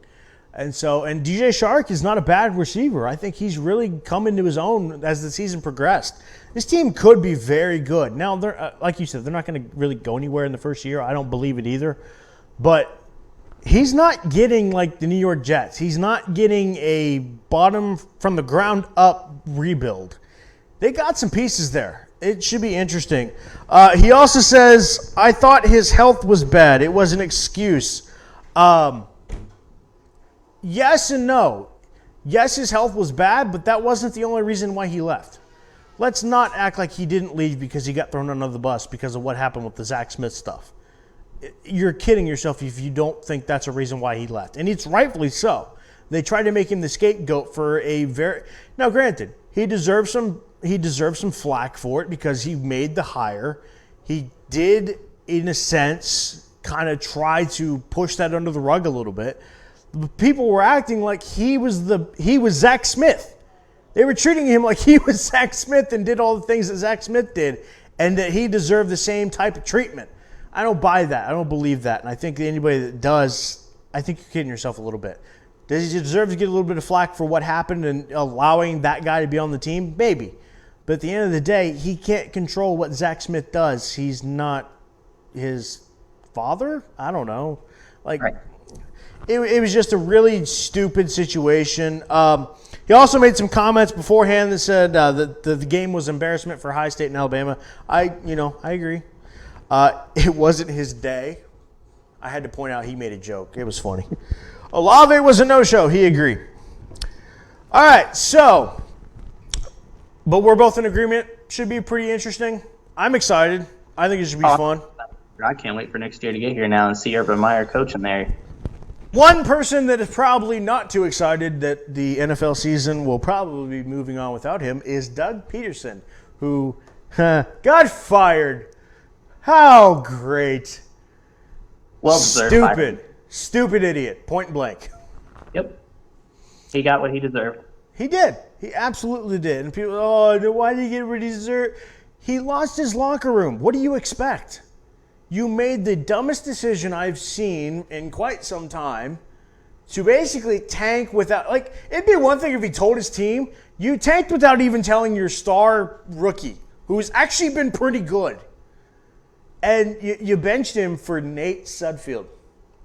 And DJ Shark is not a bad receiver. I think he's really come into his own as the season progressed. This team could be very good. Now, they're like you said, they're not going to really go anywhere in the first year. I don't believe it either. But he's not getting like the New York Jets. He's not getting a bottom from the ground up rebuild. They got some pieces there. It should be interesting. He also says, I thought his health was bad. It was an excuse. Yes and no. Yes, his health was bad, but that wasn't the only reason why he left. Let's not act like he didn't leave because he got thrown under the bus because of what happened with the Zach Smith stuff. You're kidding yourself if you don't think that's a reason why he left. And it's rightfully so. They tried to make him the scapegoat for a very... Now, granted, he deserves some flack for it because he made the hire. He did, in a sense, kind of try to push that under the rug a little bit. People were acting like he was Zach Smith. They were treating him like he was Zach Smith and did all the things that Zach Smith did and that he deserved the same type of treatment. I don't buy that. I don't believe that. And I think anybody that does, I think you're kidding yourself a little bit. Does he deserve to get a little bit of flack for what happened and allowing that guy to be on the team? Maybe. But at the end of the day, he can't control what Zach Smith does. He's not his father? I don't know. Right. It was just a really stupid situation. He also made some comments beforehand that said that the game was embarrassment for High State and Alabama. I agree. It wasn't his day. I had to point out he made a joke. It was funny. Olave was a no-show. He agreed. All right, so, but we're both in agreement. Should be pretty interesting. I'm excited. I think it should be fun. I can't wait for next year to get here now and see Urban Meyer coaching there. One person that is probably not too excited that the NFL season will probably be moving on without him is Doug Peterson, who got fired. How great. Well deserved. Stupid idiot, point blank. Yep. He got what he deserved. He did. He absolutely did. And people, why did he get what he deserved? He lost his locker room. What do you expect? You made the dumbest decision I've seen in quite some time to basically tank without, like, it'd be one thing if he told his team, you tanked without even telling your star rookie, who's actually been pretty good. And you benched him for Nate Sudfeld.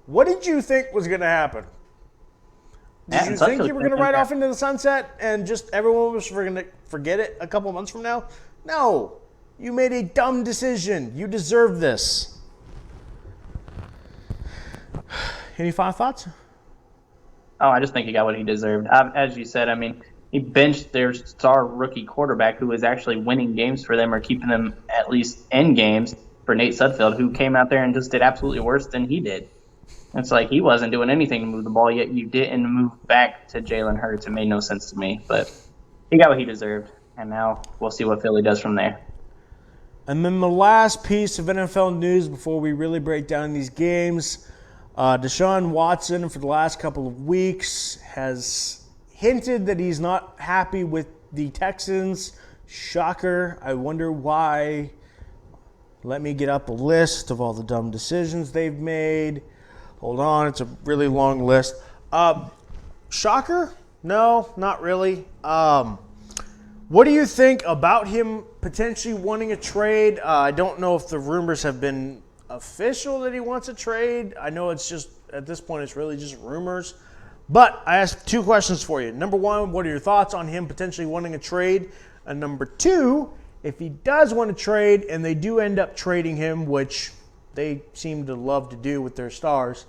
What did you think was going to happen? Did you think you were going to ride off into the sunset and just everyone was going to forget it a couple months from now? No. You made a dumb decision. You deserve this. Any final thoughts? Oh, I just think he got what he deserved. As you said, I mean, he benched their star rookie quarterback who was actually winning games for them or keeping them at least in games for Nate Sudfeld, who came out there and just did absolutely worse than he did. It's like he wasn't doing anything to move the ball, yet you didn't move back to Jalen Hurts. It made no sense to me, but he got what he deserved, and now we'll see what Philly does from there. And then the last piece of NFL news before we really break down these games, Deshaun Watson for the last couple of weeks has hinted that he's not happy with the Texans. Shocker. I wonder why. Let me get up a list of all the dumb decisions they've made. Hold on, it's a really long list. Shocker? No, not really. What do you think about him potentially wanting a trade? I don't know if the rumors have been official that he wants a trade. I know it's just, at this point, it's really just rumors. But I asked 2 questions for you. Number 1, what are your thoughts on him potentially wanting a trade? And number 2, if he does want to trade and they do end up trading him, which they seem to love to do with their stars,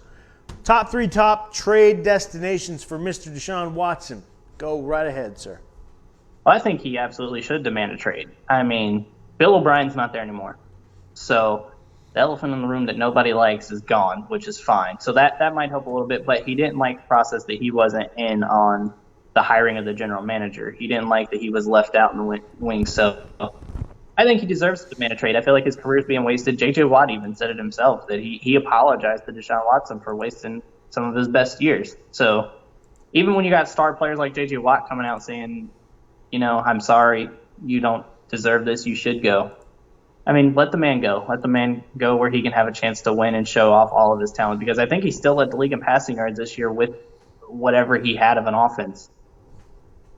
top 3 top trade destinations for Mr. Deshaun Watson. Go right ahead, sir. Well, I think he absolutely should demand a trade. I mean, Bill O'Brien's not there anymore. So the elephant in the room that nobody likes is gone, which is fine. So that might help a little bit, but he didn't like the process that he wasn't in on the hiring of the general manager. He didn't like that he was left out in the wings. So I think he deserves to demand a trade. I feel like his career is being wasted. J.J. Watt even said it himself, that he apologized to Deshaun Watson for wasting some of his best years. So even when you got star players like J.J. Watt coming out saying, I'm sorry, you don't deserve this, you should go. I mean, let the man go. Let the man go where he can have a chance to win and show off all of his talent, because I think he still led the league in passing yards this year with whatever he had of an offense.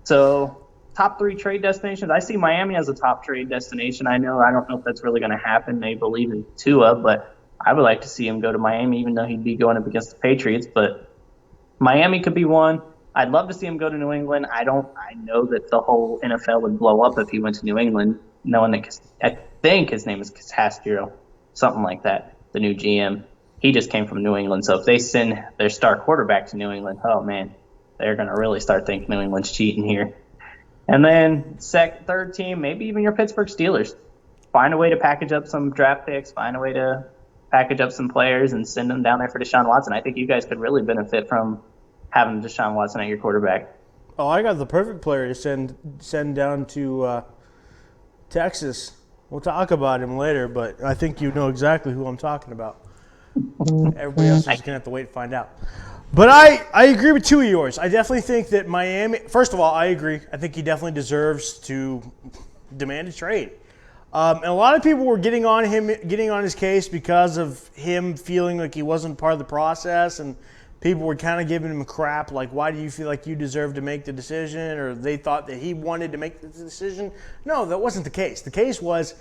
So top 3 trade destinations, I see Miami as a top trade destination. I don't know if that's really going to happen. They believe in Tua, but I would like to see him go to Miami, even though he'd be going up against the Patriots. But Miami could be one. I'd love to see him go to New England. I know that the whole NFL would blow up if he went to New England, knowing that I think his name is Castro, something like that, the new GM. He just came from New England. So if they send their star quarterback to New England, oh, man, they're going to really start thinking New England's cheating here. And then third team, maybe even your Pittsburgh Steelers. Find a way to package up some draft picks, find a way to package up some players and send them down there for Deshaun Watson. I think you guys could really benefit from having Deshaun Watson at your quarterback. Oh, I got the perfect player to send down to Texas. We'll talk about him later, but I think you know exactly who I'm talking about. Everybody else is going to have to wait to find out. But I agree with 2 of yours. I definitely think that Miami – first of all, I agree. I think he definitely deserves to demand a trade. And a lot of people were getting on his case because of him feeling like he wasn't part of the process, and people were kind of giving him crap, like, why do you feel like you deserve to make the decision? Or they thought that he wanted to make the decision. No, that wasn't the case. The case was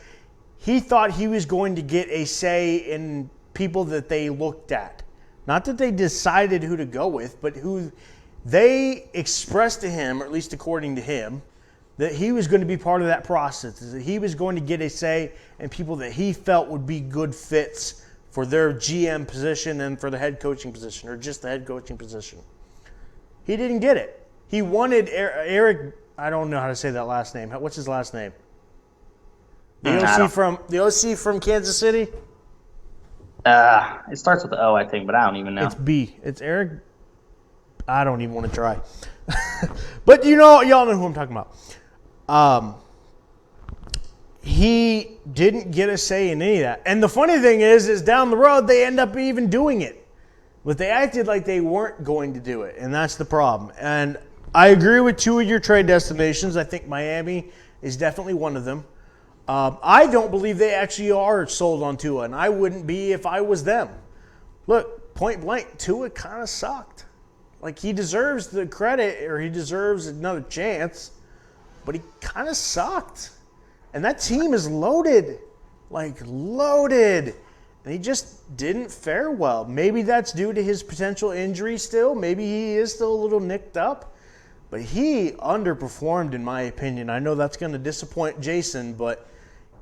he thought he was going to get a say in people that they looked at. Not that they decided who to go with, but who they expressed to him, or at least according to him, that he was going to be part of that process, that he was going to get a say in people that he felt would be good fits for their GM position and for the head coaching position, or just the head coaching position. He didn't get it. He wanted Eric, I don't know how to say that last name. What's his last name? The OC from Kansas City? It starts with the O, I think, but I don't even know. It's B. It's Eric. I don't even want to try. But y'all know who I'm talking about. He didn't get a say in any of that. And the funny thing is down the road, they end up even doing it. But they acted like they weren't going to do it, and that's the problem. And I agree with 2 of your trade destinations. I think Miami is definitely one of them. I don't believe they actually are sold on Tua, and I wouldn't be if I was them. Look, point blank, Tua kind of sucked. Like, he deserves the credit, or he deserves another chance, but he kind of sucked. And that team is loaded. Like, loaded. and he just didn't fare well. Maybe that's due to his potential injury still. Maybe he is still a little nicked up. But he underperformed, in my opinion. I know that's going to disappoint Jason, but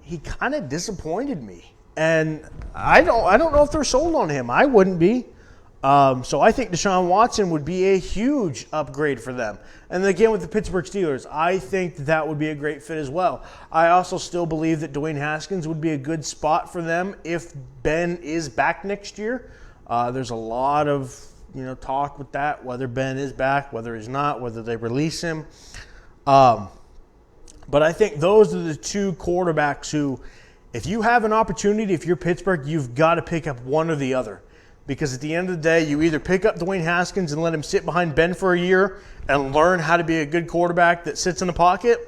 he kind of disappointed me. And I don't know if they're sold on him. I wouldn't be. So I think Deshaun Watson would be a huge upgrade for them. And again, with the Pittsburgh Steelers, I think that would be a great fit as well. I also still believe that Dwayne Haskins would be a good spot for them if Ben is back next year. There's a lot of talk with that, whether Ben is back, whether he's not, whether they release him. But I think those are the two quarterbacks who, if you have an opportunity, if you're Pittsburgh, you've got to pick up one or the other. Because at the end of the day, you either pick up Dwayne Haskins and let him sit behind Ben for a year and learn how to be a good quarterback that sits in the pocket,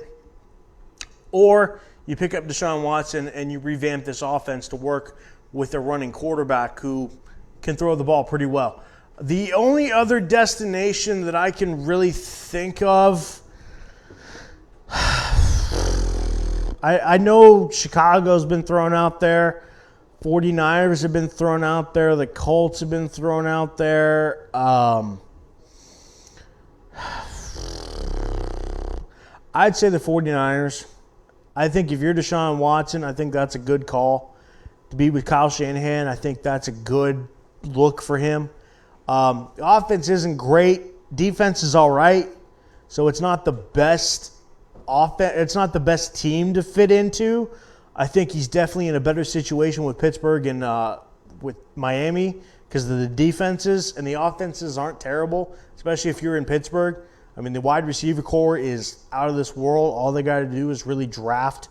or you pick up Deshaun Watson and you revamp this offense to work with a running quarterback who can throw the ball pretty well. The only other destination that I can really think of, I know Chicago's been thrown out there. 49ers have been thrown out there. The Colts have been thrown out there. I'd say the 49ers. I think if you're Deshaun Watson, I think that's a good call. To be with Kyle Shanahan, I think that's a good look for him. Offense isn't great. Defense is all right. So it's not the best offense. It's not the best team to fit into. I think he's definitely in a better situation with Pittsburgh and with Miami because the defenses and the offenses aren't terrible, especially if you're in Pittsburgh. I mean, the wide receiver core is out of this world. All they got to do is really draft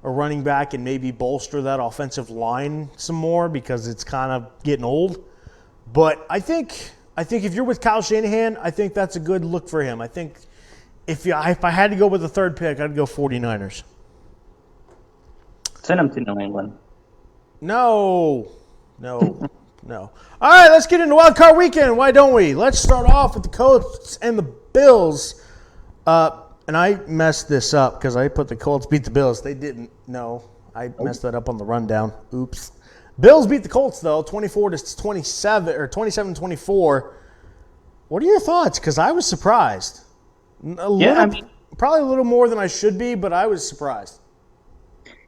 a running back and maybe bolster that offensive line some more because it's kind of getting old. But I think if you're with Kyle Shanahan, I think that's a good look for him. I think if I had to go with the third pick, I'd go 49ers. Send him to New England. No. All right, let's get into Wild Card Weekend. Why don't we? Let's start off with the Colts and the Bills. And I messed this up because I put the Colts beat the Bills. They didn't. No, I messed that up on the rundown. Oops. Bills beat the Colts, though, 24-27 or 27-24. What are your thoughts? Because I was surprised. Probably a little more than I should be, but I was surprised.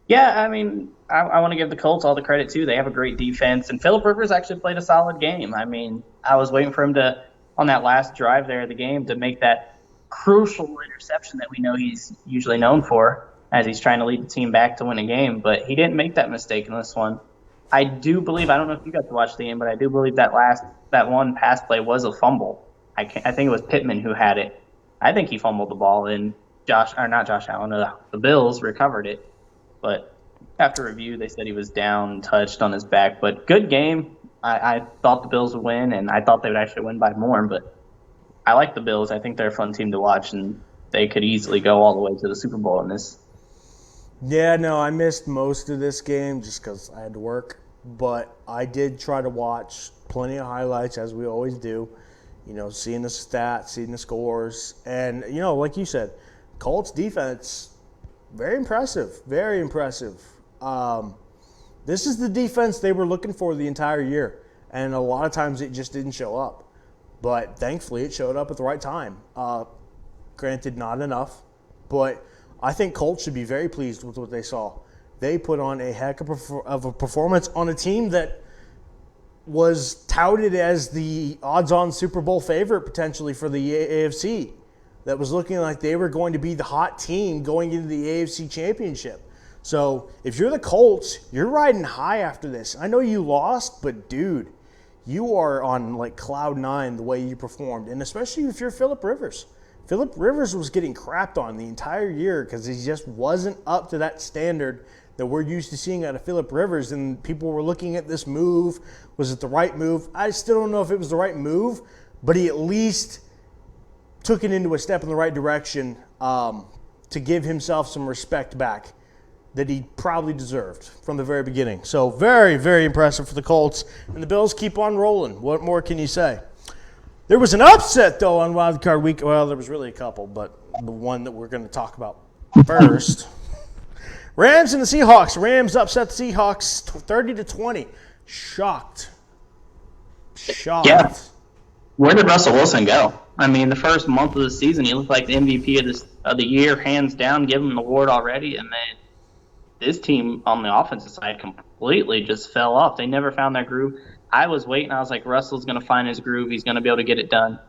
Yeah, I mean, I want to give the Colts all the credit, too. They have a great defense, and Phillip Rivers actually played a solid game. I mean, I was waiting for him to, on that last drive there of the game, to make that crucial interception that we know he's usually known for as he's trying to lead the team back to win a game, but he didn't make that mistake in this one. I do believe, I don't know if you got to watch the game, but I do believe that one pass play was a fumble. I think it was Pittman who had it. I think he fumbled the ball, and the Bills recovered it. But after review, they said he was down, touched on his back. But good game. I thought the Bills would win, and I thought they would actually win by more. But I like the Bills. I think they're a fun team to watch, and they could easily go all the way to the Super Bowl in this. Yeah, no, I missed most of this game just because I had to work. But I did try to watch plenty of highlights, as we always do. Seeing the stats, seeing the scores. And, like you said, Colts defense, very impressive. Very impressive. This is the defense they were looking for the entire year. And a lot of times it just didn't show up. But thankfully it showed up at the right time. Granted, not enough. But I think Colts should be very pleased with what they saw. They put on a heck of a performance on a team that was touted as the odds-on Super Bowl favorite potentially for the AFC. That was looking like they were going to be the hot team going into the AFC Championship. So if you're the Colts, you're riding high after this. I know you lost, but dude, you are on like cloud nine the way you performed, and especially if you're Phillip Rivers. Phillip Rivers was getting crapped on the entire year because he just wasn't up to that standard that we're used to seeing out of Phillip Rivers, and people were looking at this move. Was it the right move? I still don't know if it was the right move, but he at least took it into a step in the right direction to give himself some respect back that he probably deserved from the very beginning. So very, very impressive for the Colts. And the Bills keep on rolling. What more can you say? There was an upset, though, on Wild Card Week. Well, there was really a couple, but the one that we're going to talk about first. Rams and the Seahawks. Rams upset the Seahawks 30-20. Shocked. Yeah. Where did Russell Wilson go? I mean, the first month of the season, he looked like the MVP of the year, hands down, give him an award already, and then this team on the offensive side completely just fell off. They never found their groove. I was waiting. I was like, Russell's going to find his groove. He's going to be able to get it done.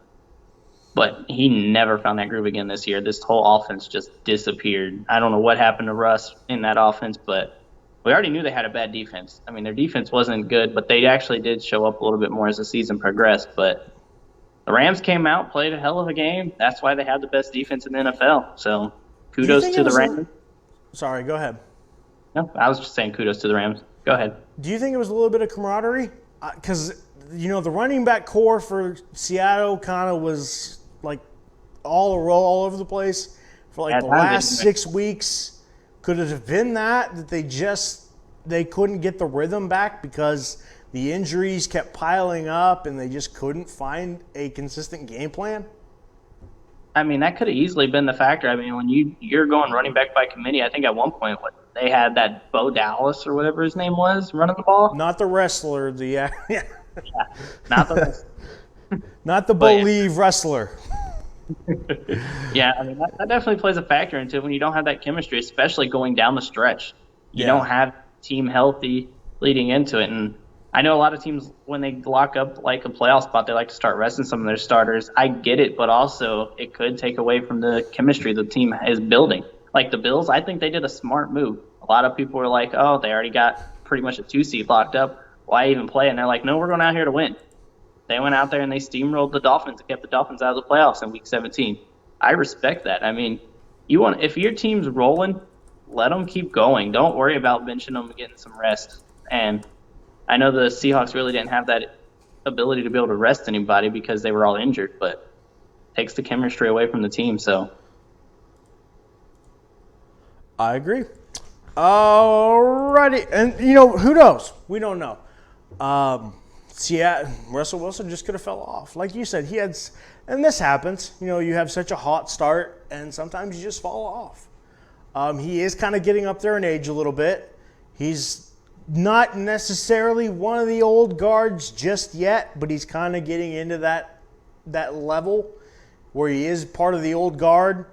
But he never found that groove again this year. This whole offense just disappeared. I don't know what happened to Russ in that offense, but we already knew they had a bad defense. I mean, their defense wasn't good, but they actually did show up a little bit more as the season progressed. But the Rams came out, played a hell of a game. That's why they had the best defense in the NFL. So kudos to the Rams. Sorry, go ahead. No, I was just saying kudos to the Rams. Go ahead. Do you think it was a little bit of camaraderie? Because, the running back core for Seattle kind of was like all over the place for like the last 6 weeks. Could it have been that they couldn't get the rhythm back because the injuries kept piling up and they just couldn't find a consistent game plan? I mean, that could have easily been the factor. I mean, when you're going running back by committee, I think at one point they had that Bo Dallas or whatever his name was running the ball. Not the wrestler, yeah, not the wrestler. Not the Believe wrestler. Yeah, I mean, that definitely plays a factor into it when you don't have that chemistry, especially going down the stretch. You don't have team healthy leading into it. And I know a lot of teams, when they lock up like a playoff spot, they like to start resting some of their starters. I get it, but also it could take away from the chemistry the team is building. Like the Bills, I think they did a smart move. A lot of people were like, oh, they already got pretty much a 2 seed locked up. Why even play? And they're like, no, we're going out here to win. They went out there and they steamrolled the Dolphins and kept the Dolphins out of the playoffs in Week 17. I respect that. I mean, if your team's rolling, let them keep going. Don't worry about benching them and getting some rest. And I know the Seahawks really didn't have that ability to be able to rest anybody because they were all injured, but it takes the chemistry away from the team. So I agree. Alrighty. And, who knows? We don't know. Russell Wilson just could have fell off. Like you said, and this happens. You have such a hot start, and sometimes you just fall off. He is kind of getting up there in age a little bit. He's not necessarily one of the old guards just yet, but he's kind of getting into that level where he is part of the old guard.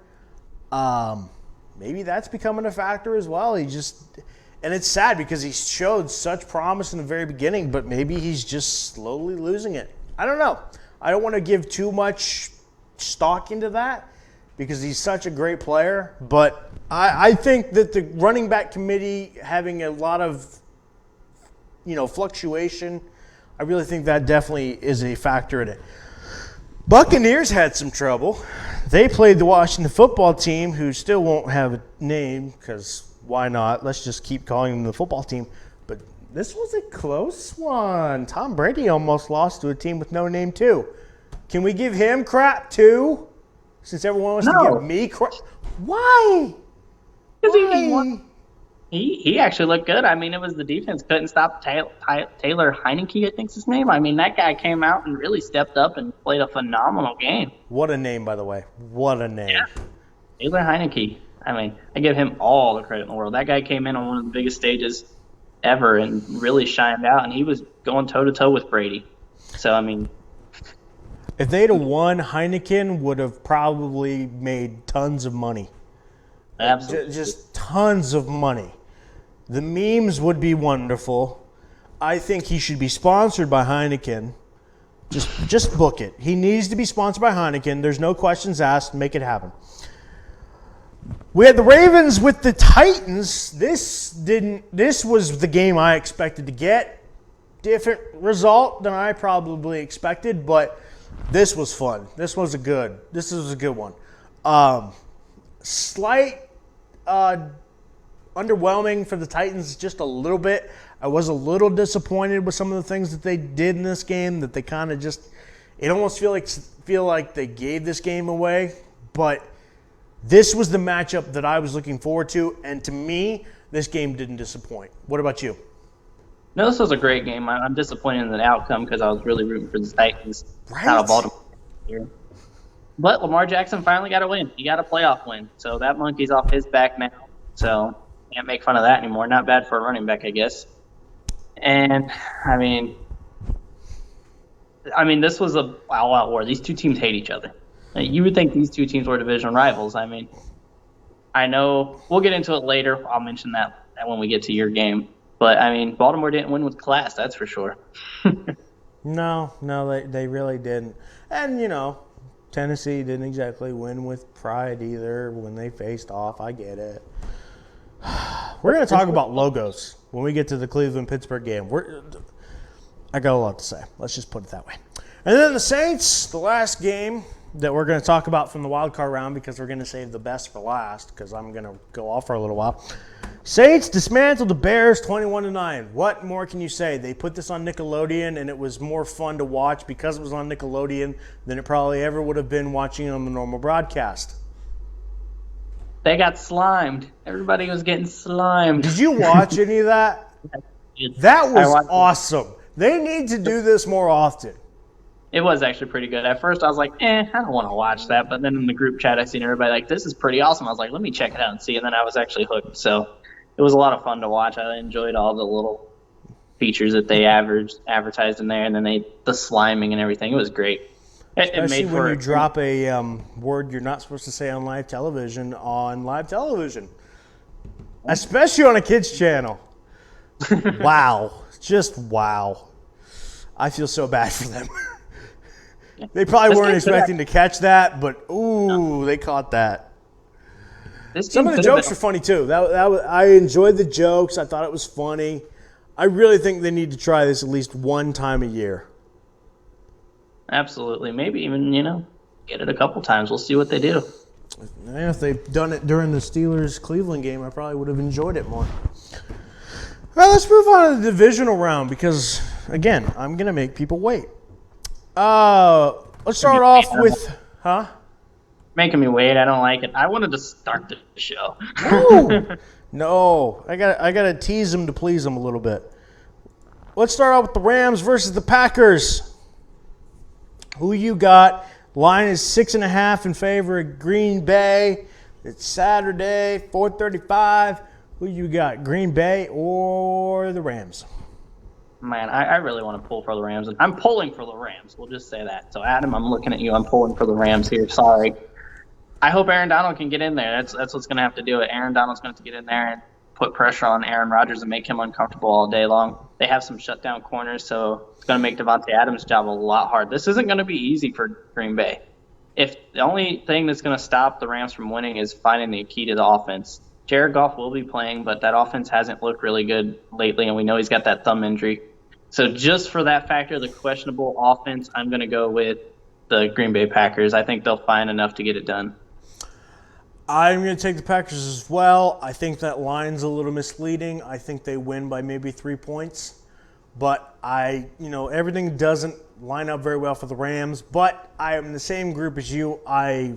Maybe that's becoming a factor as well. And it's sad because he showed such promise in the very beginning, but maybe he's just slowly losing it. I don't know. I don't want to give too much stock into that because he's such a great player. But I think that the running back committee having a lot of, fluctuation, I really think that definitely is a factor in it. Buccaneers had some trouble. They played the Washington football team, who still won't have a name because why not? Let's just keep calling them the football team. But this was a close one. Tom Brady almost lost to a team with no name, too. Can we give him crap, too? Since everyone wants to give me crap. Why? Because he actually looked good. I mean, it was the defense couldn't stop Taylor Heineke, I think's his name. I mean, that guy came out and really stepped up and played a phenomenal game. What a name, by the way. What a name. Yeah. Taylor Heineke. I mean, I give him all the credit in the world. That guy came in on one of the biggest stages ever and really shined out, and he was going toe-to-toe with Brady. So, I mean, if they'd have won, Heineken would have probably made tons of money. Absolutely. Just tons of money. The memes would be wonderful. I think he should be sponsored by Heineken. Just book it. He needs to be sponsored by Heineken. There's no questions asked. Make it happen. We had the Ravens with the Titans. This was the game I expected to get. Different result than I probably expected, but this was fun. This was a good one. Slight underwhelming for the Titans, just a little bit. I was a little disappointed with some of the things that they did in this game, that they kind of just, it almost feel like they gave this game away. But this was the matchup that I was looking forward to, and to me, this game didn't disappoint. What about you? No, this was a great game. I'm disappointed in the outcome because I was really rooting for the Titans out of Baltimore here. But Lamar Jackson finally got a win. He got a playoff win. So that monkey's off his back now. So can't make fun of that anymore. Not bad for a running back, I guess. And, I mean, this was a all-out war. These two teams hate each other. You would think these two teams were division rivals. I mean, I know we'll get into it later. I'll mention that when we get to your game. But, I mean, Baltimore didn't win with class, that's for sure. No, they really didn't. And, you know, Tennessee didn't exactly win with pride either when they faced off. I get it. We're going to talk about logos when we get to the Cleveland-Pittsburgh game. I got a lot to say. Let's just put it that way. And then the Saints, the last game that we're going to talk about from the wild card round because we're going to save the best for last because I'm going to go off for a little while. Saints dismantled the Bears 21-9. What more can you say? They put this on Nickelodeon, and it was more fun to watch because it was on Nickelodeon than it probably ever would have been watching it on the normal broadcast. They got slimed. Everybody was getting slimed. Did you watch any of that? That was awesome. They need to do this more often. It was actually pretty good. At first, I was like, I don't want to watch that. But then in the group chat, I seen everybody like, this is pretty awesome. I was like, let me check it out and see. And then I was actually hooked. So it was a lot of fun to watch. I enjoyed all the little features that they advertised in there. And then the sliming and everything. It was great. Especially when you drop a word you're not supposed to say on live television. Especially on a kid's channel. Wow. Just wow. I feel so bad for them. They probably weren't expecting to catch that, but they caught that. Some of the jokes were funny too. I enjoyed the jokes. I thought it was funny. I really think they need to try this at least one time a year. Absolutely. Maybe even, get it a couple times. We'll see what they do. Yeah, if they'd done it during the Steelers-Cleveland game, I probably would have enjoyed it more. Well, let's move on to the divisional round because, again, I'm going to make people wait. Let's start off with, Making me wait. I don't like it. I wanted to start the show. No. I gotta tease them to please them a little bit. Let's start out with the Rams versus the Packers. Who you got? Line is 6.5 in favor of Green Bay. It's Saturday, 4:35. Who you got, Green Bay or the Rams? Man, I really want to pull for the Rams. I'm pulling for the Rams. We'll just say that. So, Adam, I'm looking at you. I'm pulling for the Rams here. Sorry. I hope Aaron Donald can get in there. That's what's going to have to do it. Aaron Donald's going to have to get in there and put pressure on Aaron Rodgers and make him uncomfortable all day long. They have some shutdown corners, so it's going to make Devontae Adams' job a lot hard. This isn't going to be easy for Green Bay. If the only thing that's going to stop the Rams from winning is finding the key to the offense. Jared Goff will be playing, but that offense hasn't looked really good lately, and we know he's got that thumb injury. So just for that factor, the questionable offense, I'm going to go with the Green Bay Packers. I think they'll find enough to get it done. I'm going to take the Packers as well. I think that line's a little misleading. I think they win by maybe 3 points. But everything doesn't line up very well for the Rams. But I am in the same group as you. I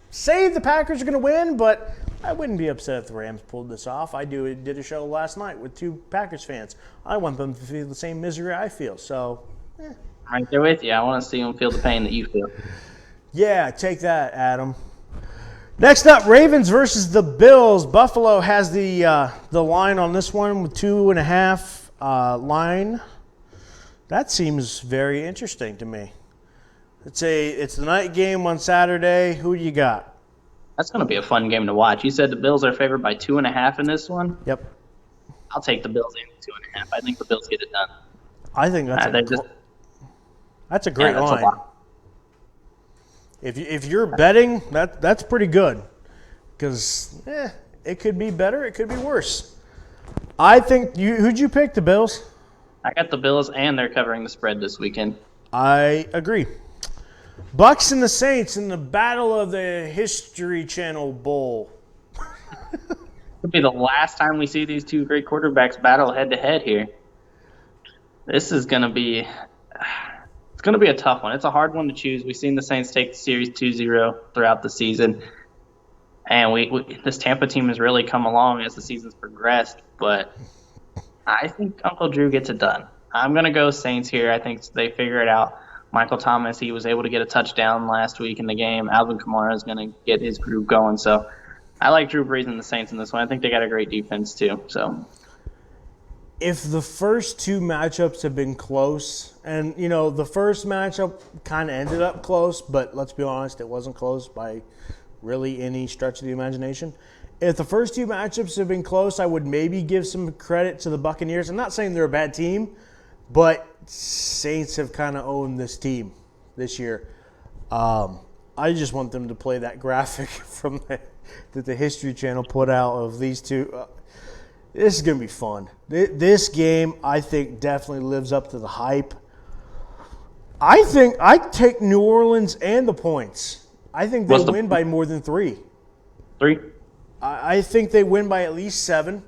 say the Packers are going to win, but I wouldn't be upset if the Rams pulled this off. I did a show last night with 2 Packers fans. I want them to feel the same misery I feel. So, Right there with you. I want to see them feel the pain that you feel. Yeah, take that, Adam. Next up, Ravens versus the Bills. Buffalo has the line on this one with 2.5 line. That seems very interesting to me. It's the night game on Saturday. Who do you got? That's going to be a fun game to watch. You said the Bills are favored by 2.5 in this one? Yep. I'll take the Bills and 2.5. I think the Bills get it done. I think that's a great line. If you're betting, that's pretty good because it could be better, it could be worse. I think who'd you pick? The Bills? I got the Bills, and they're covering the spread this weekend. I agree. Bucks and the Saints in the Battle of the History Channel Bowl. It'll be the last time we see these two great quarterbacks battle head-to-head here. This is going to be it's going to be a tough one. It's a hard one to choose. We've seen the Saints take the series 2-0 throughout the season. And this Tampa team has really come along as the season's progressed. But I think Uncle Drew gets it done. I'm going to go Saints here. I think they figure it out. Michael Thomas, he was able to get a touchdown last week in the game. Alvin Kamara is going to get his group going. So I like Drew Brees and the Saints in this one. I think they got a great defense too. So if the first two matchups have been close, and, the first matchup kind of ended up close, but let's be honest, it wasn't close by really any stretch of the imagination. If the first two matchups have been close, I would maybe give some credit to the Buccaneers. I'm not saying they're a bad team, but Saints have kind of owned this team this year. I just want them to play that graphic that the History Channel put out of these two. This is going to be fun. This game, I think, definitely lives up to the hype. I think I'd take New Orleans and the points. I think they win by more than 3. 3? I think they win by at least 7.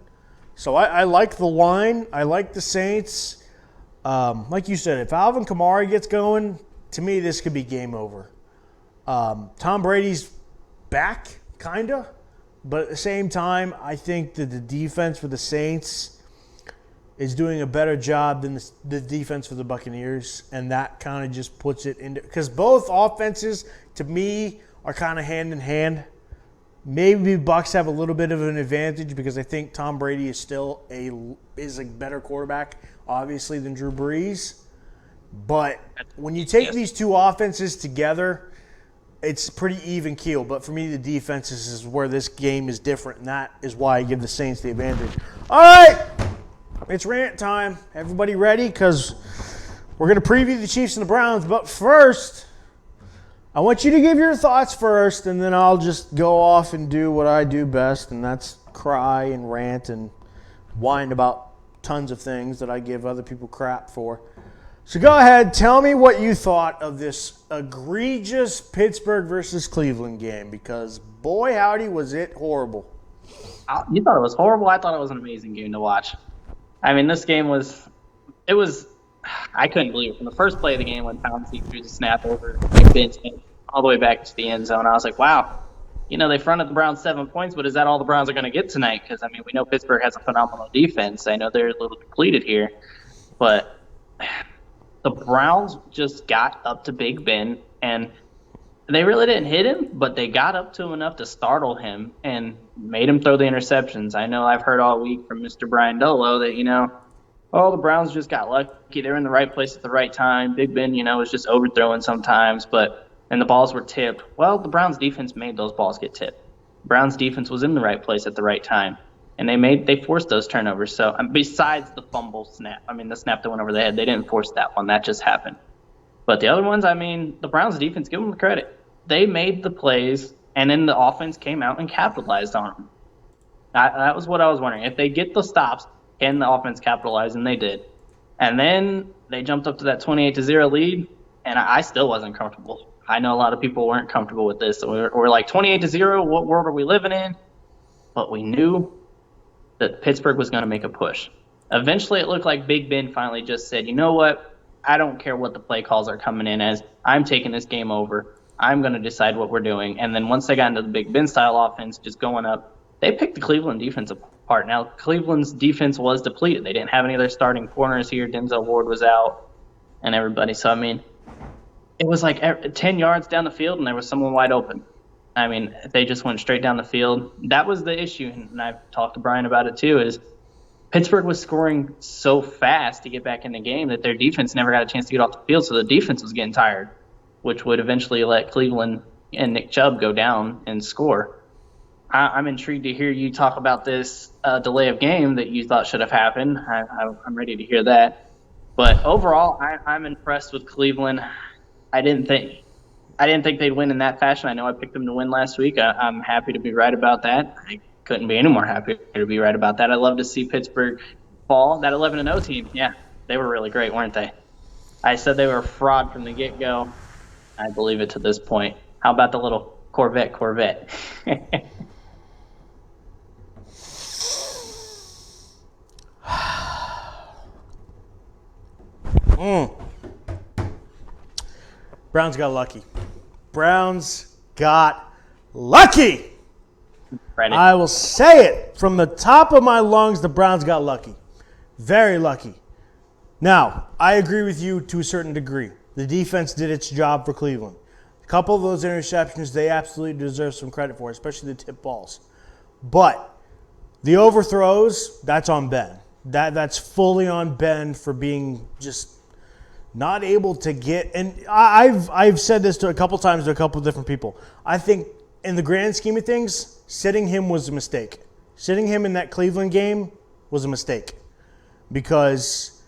So I like the line. I like the Saints. Like you said, if Alvin Kamara gets going, to me this could be game over. Tom Brady's back, kind of. But at the same time, I think that the defense for the Saints is doing a better job than the defense for the Buccaneers. And that kind of just puts it into – because both offenses, to me, are kind of hand in hand. Maybe Bucs have a little bit of an advantage because I think Tom Brady is still a better quarterback, obviously, than Drew Brees. But when you take these two offenses together, it's pretty even keel. But for me, the defenses is where this game is different, and that is why I give the Saints the advantage. All right, it's rant time. Everybody ready? Because we're going to preview the Chiefs and the Browns. But first, I want you to give your thoughts first, and then I'll just go off and do what I do best, and that's cry and rant and whine about tons of things that I give other people crap for. So go ahead, tell me what you thought of this egregious Pittsburgh versus Cleveland game, because boy, howdy, was it horrible. You thought it was horrible? I thought it was an amazing game to watch. I mean, this game was I couldn't believe it. From the first play of the game when Pouncey threw the snap over Big Ben's head all the way back to the end zone, I was like, wow, they fronted the Browns 7 points, but is that all the Browns are going to get tonight? Because, I mean, we know Pittsburgh has a phenomenal defense. I know they're a little depleted here, but the Browns just got up to Big Ben, and they really didn't hit him, but they got up to him enough to startle him and made him throw the interceptions. I know I've heard all week from Mr. Brian Dolo that, the Browns just got lucky. They were in the right place at the right time. Big Ben, was just overthrowing sometimes, and the balls were tipped. Well, the Browns defense made those balls get tipped. Browns defense was in the right place at the right time, and they forced those turnovers. So besides the fumble snap, the snap that went over the head, they didn't force that one. That just happened. But the other ones, the Browns defense, give them the credit. They made the plays, and then the offense came out and capitalized on them. That was what I was wondering. If they get the stops, can the offense capitalize? And they did. And then they jumped up to that 28-0 lead, and I still wasn't comfortable. I know a lot of people weren't comfortable with this. So we're like 28-0, what world are we living in? But we knew that Pittsburgh was going to make a push. Eventually, it looked like Big Ben finally just said, you know what? I don't care what the play calls are coming in as. I'm taking this game over. I'm going to decide what we're doing. And then once they got into the Big Ben-style offense, just going up, they picked the Cleveland defense apart. Now, Cleveland's defense was depleted. They didn't have any of their starting corners here. Denzel Ward was out and everybody. So, it was like 10 yards down the field, and there was someone wide open. They just went straight down the field. That was the issue, and I've talked to Brian about it too, is Pittsburgh was scoring so fast to get back in the game that their defense never got a chance to get off the field, so the defense was getting tired, which would eventually let Cleveland and Nick Chubb go down and score. I'm intrigued to hear you talk about this delay of game that you thought should have happened. I'm ready to hear that. But overall, I'm impressed with Cleveland. I didn't think they'd win in that fashion. I know I picked them to win last week. I'm happy to be right about that. I couldn't be any more happy to be right about that. I love to see Pittsburgh fall. That 11-0 team, yeah, they were really great, weren't they? I said they were a fraud from the get-go. I believe it to this point. How about the little Corvette? Browns got lucky. Credit. I will say it from the top of my lungs, the Browns got lucky. Very lucky. Now, I agree with you to a certain degree. The defense did its job for Cleveland. A couple of those interceptions, they absolutely deserve some credit for, especially the tip balls. But the overthrows, that's on Ben. That's fully on Ben for being just not able to get. And I've said this to a couple times to a couple different people. I think in the grand scheme of things, sitting him was a mistake. Sitting him in that Cleveland game was a mistake because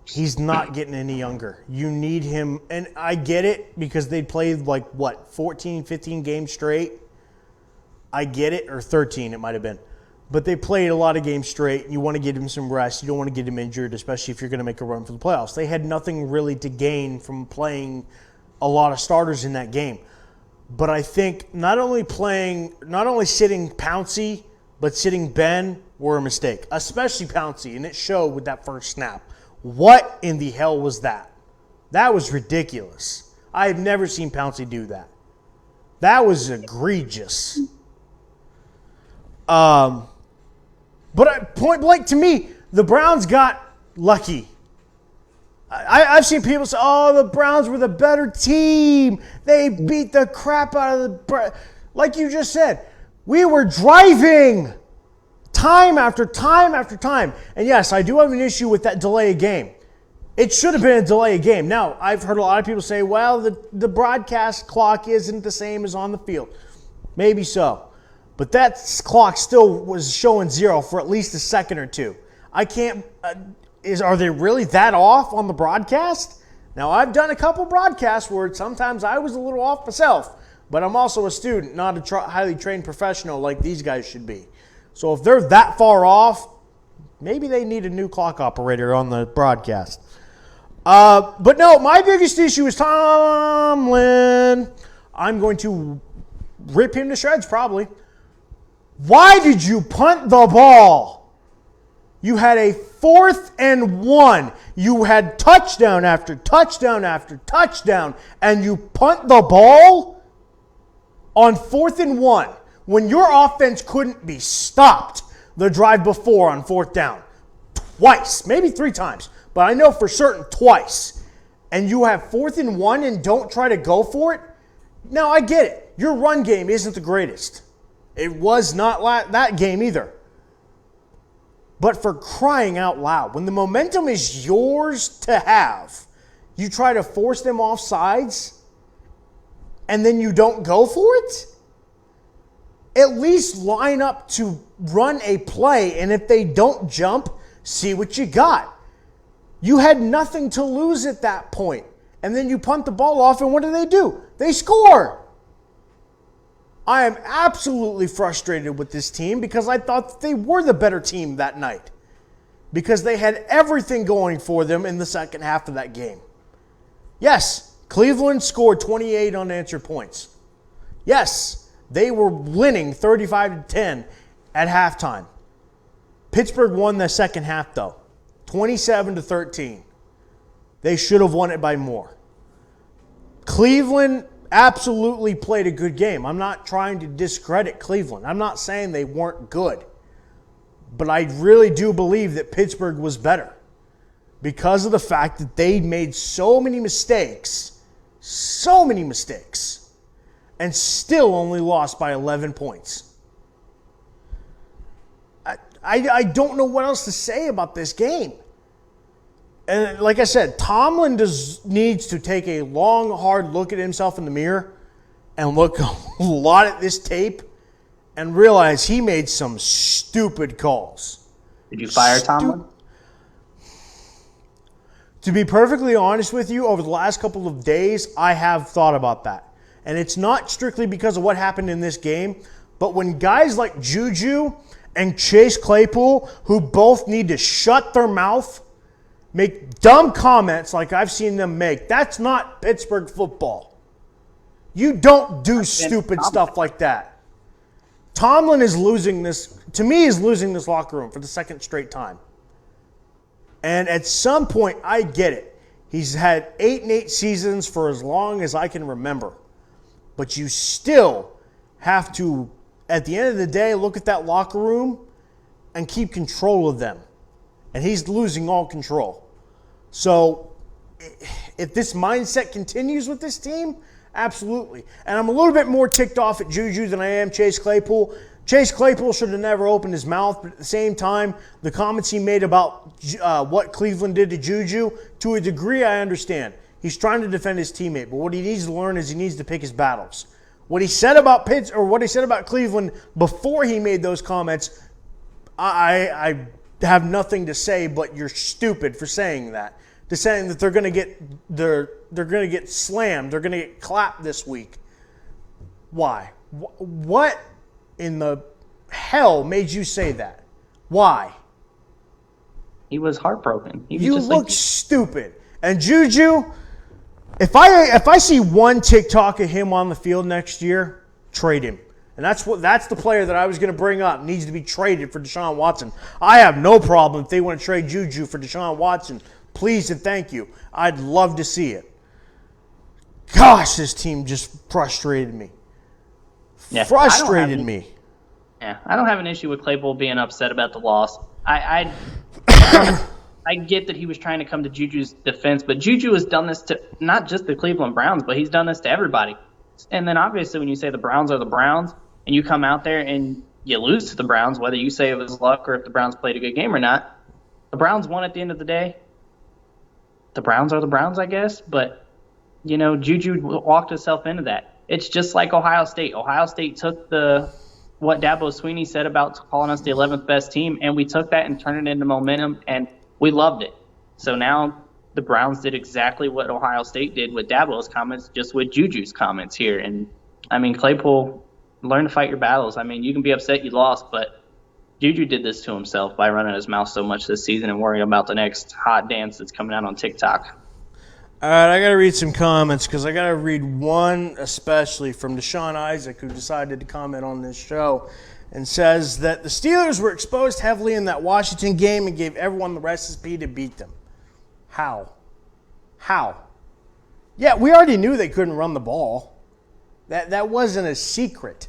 he's not getting any younger. You need him, and I get it because they played 14, 15 games straight. I get it, or 13 it might have been. But they played a lot of games straight. You want to give him some rest. You don't want to get him injured, especially if you're going to make a run for the playoffs. They had nothing really to gain from playing a lot of starters in that game. But I think not only sitting Pouncey, but sitting Ben were a mistake, especially Pouncey, and it showed with that first snap. What in the hell was that? That was ridiculous. I have never seen Pouncey do that. That was egregious. But point blank to me, the Browns got lucky. I've seen people say, oh, the Browns were the better team. They beat the crap out of the... Like you just said, we were driving time after time after time. And yes, I do have an issue with that delay of game. It should have been a delay of game. Now, I've heard a lot of people say, well, the broadcast clock isn't the same as on the field. Maybe so. But that clock still was showing 0 for at least a second or two. I can't... Are they really that off on the broadcast? Now, I've done a couple broadcasts where sometimes I was a little off myself, but I'm also a student, not a highly trained professional like these guys should be. So if they're that far off, maybe they need a new clock operator on the broadcast. But no, my biggest issue is Tomlin. I'm going to rip him to shreds probably. Why did you punt the ball? You had a 4th and 1. You had touchdown after touchdown after touchdown, and you punt the ball on 4th and 1 when your offense couldn't be stopped the drive before on 4th down. Twice, maybe 3 times, but I know for certain twice. And you have 4th and 1 and don't try to go for it? Now, I get it. Your run game isn't the greatest. It was not that game either. But for crying out loud, when the momentum is yours to have, you try to force them off sides and then you don't go for it? At least line up to run a play, and if they don't jump, see what you got. You had nothing to lose at that point. And then you punt the ball off, and what do? They score. I am absolutely frustrated with this team because I thought that they were the better team that night because they had everything going for them in the second half of that game. Yes, Cleveland scored 28 unanswered points. Yes, they were winning 35-10 at halftime. Pittsburgh won the second half, though, 27-13. They should have won it by more. Cleveland absolutely played a good game. I'm not trying to discredit Cleveland. I'm not saying they weren't good. But I really do believe that Pittsburgh was better because of the fact that they made so many mistakes, and still only lost by 11 points. I don't know what else to say about this game. And like I said, Tomlin needs to take a long, hard look at himself in the mirror and look a lot at this tape and realize he made some stupid calls. Did you fire Tomlin? To be perfectly honest with you, over the last couple of days, I have thought about that. And it's not strictly because of what happened in this game, but when guys like Juju and Chase Claypool, who both need to shut their mouth, make dumb comments like I've seen them make. That's not Pittsburgh football. You don't do stupid stuff like that. Tomlin is losing this, to me, is losing this locker room for the second straight time. And at some point, I get it. He's had 8-8 seasons for as long as I can remember. But you still have to, at the end of the day, look at that locker room and keep control of them. And he's losing all control. So if this mindset continues with this team, absolutely. And I'm a little bit more ticked off at Juju than I am Chase Claypool Chase Claypool should have never opened his mouth, but at the same time, the comments he made about what Cleveland did to Juju, to a degree I understand. He's trying to defend his teammate, but what he needs to learn is he needs to pick his battles. What he said about Cleveland before he made those comments, I have nothing to say, but you're stupid for saying that. To saying that they're going to get slammed, they're going to get clapped this week. Why? What in the hell made you say that? Why? He was heartbroken. You look stupid. And Juju, if I see one TikTok of him on the field next year, trade him. And that's the player that I was going to bring up. Needs to be traded for Deshaun Watson. I have no problem if they want to trade Juju for Deshaun Watson. Please and thank you. I'd love to see it. Gosh, this team just frustrated me. Yeah, Frustrated me. Yeah, I don't have an issue with Claypool being upset about the loss. I get that he was trying to come to Juju's defense, but Juju has done this to not just the Cleveland Browns, but he's done this to everybody. And then obviously when you say the Browns are the Browns and you come out there and you lose to the Browns, whether you say it was luck or if the Browns played a good game or not, the Browns won at the end of the day. The Browns are the Browns, I guess, but, Juju walked himself into that. It's just like Ohio State. Ohio State took what Dabo Swinney said about calling us the 11th best team, and we took that and turned it into momentum, and we loved it. So now the Browns did exactly what Ohio State did with Dabo's comments, just with Juju's comments here. And, Claypool, learn to fight your battles. You can be upset you lost, but Juju did this to himself by running his mouth so much this season and worrying about the next hot dance that's coming out on TikTok. All right, I got to read some comments because I got to read one especially from Deshaun Isaac, who decided to comment on this show and says that the Steelers were exposed heavily in that Washington game and gave everyone the recipe to beat them. How? Yeah, we already knew they couldn't run the ball. That wasn't a secret.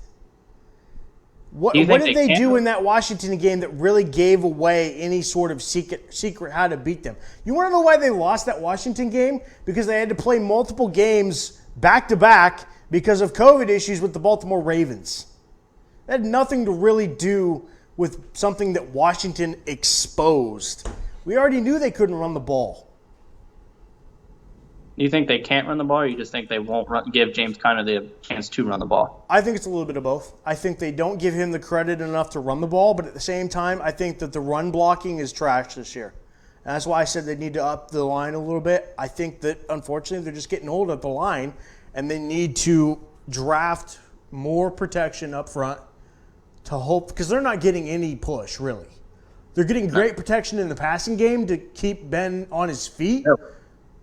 What did they do in that Washington game that really gave away any sort of secret how to beat them? You want to know why they lost that Washington game? Because they had to play multiple games back-to-back because of COVID issues with the Baltimore Ravens. That had nothing to really do with something that Washington exposed. We already knew they couldn't run the ball. Do you think they can't run the ball, or you just think they won't give James Conner the chance to run the ball? I think it's a little bit of both. I think they don't give him the credit enough to run the ball, but at the same time, I think that the run blocking is trash this year. And that's why I said they need to up the line a little bit. I think that, unfortunately, they're just getting old at the line, and they need to draft more protection up front to hope, because they're not getting any push, really. They're getting great protection in the passing game to keep Ben on his feet. Yep.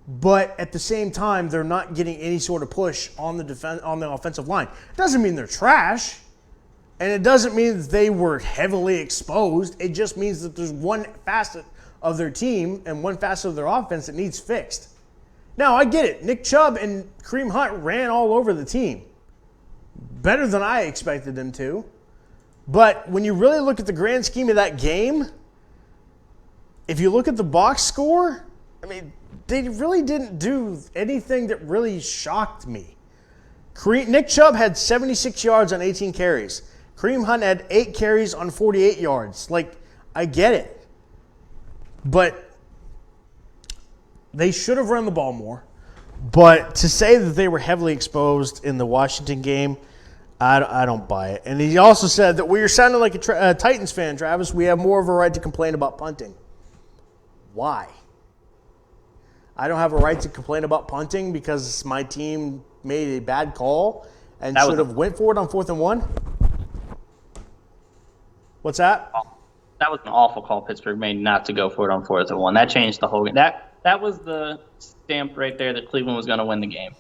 But at the same time, they're not getting any sort of push on the offensive line. It doesn't mean they're trash, and it doesn't mean that they were heavily exposed. It just means that there's one facet of their team and one facet of their offense that needs fixed. Now, I get it. Nick Chubb and Kareem Hunt ran all over the team. Better than I expected them to. But when you really look at the grand scheme of that game, if you look at the box score, they really didn't do anything that really shocked me. Nick Chubb had 76 yards on 18 carries. Kareem Hunt had 8 carries on 48 yards. I get it. But they should have run the ball more. But to say that they were heavily exposed in the Washington game, I don't buy it. And he also said that you're sounding like a Titans fan, Travis. We have more of a right to complain about punting. Why? I don't have a right to complain about punting because my team made a bad call and should have went for it on 4th and 1? What's that? That was an awful call Pittsburgh made not to go for it on 4th and 1. That changed the whole game. That was the stamp right there that Cleveland was going to win the game.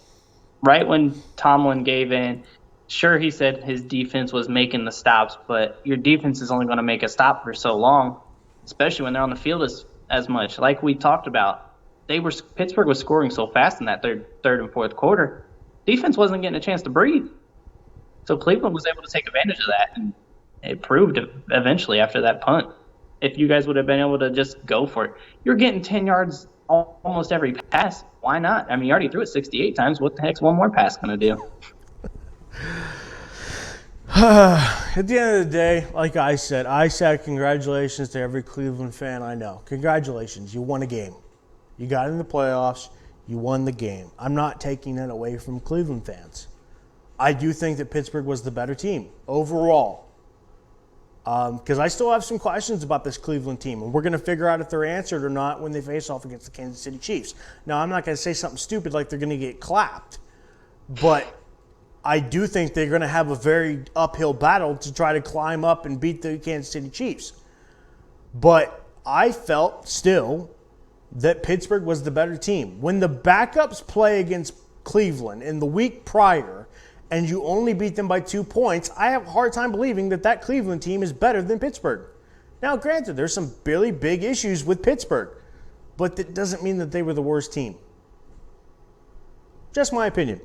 Right when Tomlin gave in, sure, he said his defense was making the stops, but your defense is only going to make a stop for so long, especially when they're on the field as much. Like we talked about, Pittsburgh was scoring so fast in that third and fourth quarter. Defense wasn't getting a chance to breathe. So Cleveland was able to take advantage of that, and it proved eventually after that punt. If you guys would have been able to just go for it. You're getting 10 yards almost every pass. Why not? You already threw it 68 times. What the heck's one more pass going to do? At the end of the day, like I said congratulations to every Cleveland fan I know. Congratulations, you won a game. You got in the playoffs, you won the game. I'm not taking it away from Cleveland fans. I do think that Pittsburgh was the better team overall. Because I still have some questions about this Cleveland team, and we're going to figure out if they're answered or not when they face off against the Kansas City Chiefs. Now, I'm not going to say something stupid like they're going to get clapped, but I do think they're going to have a very uphill battle to try to climb up and beat the Kansas City Chiefs. But I felt still that Pittsburgh was the better team. When the backups play against Cleveland in the week prior and you only beat them by 2 points, I have a hard time believing that that Cleveland team is better than Pittsburgh. Now, granted, there's some really big issues with Pittsburgh, but that doesn't mean that they were the worst team. Just my opinion.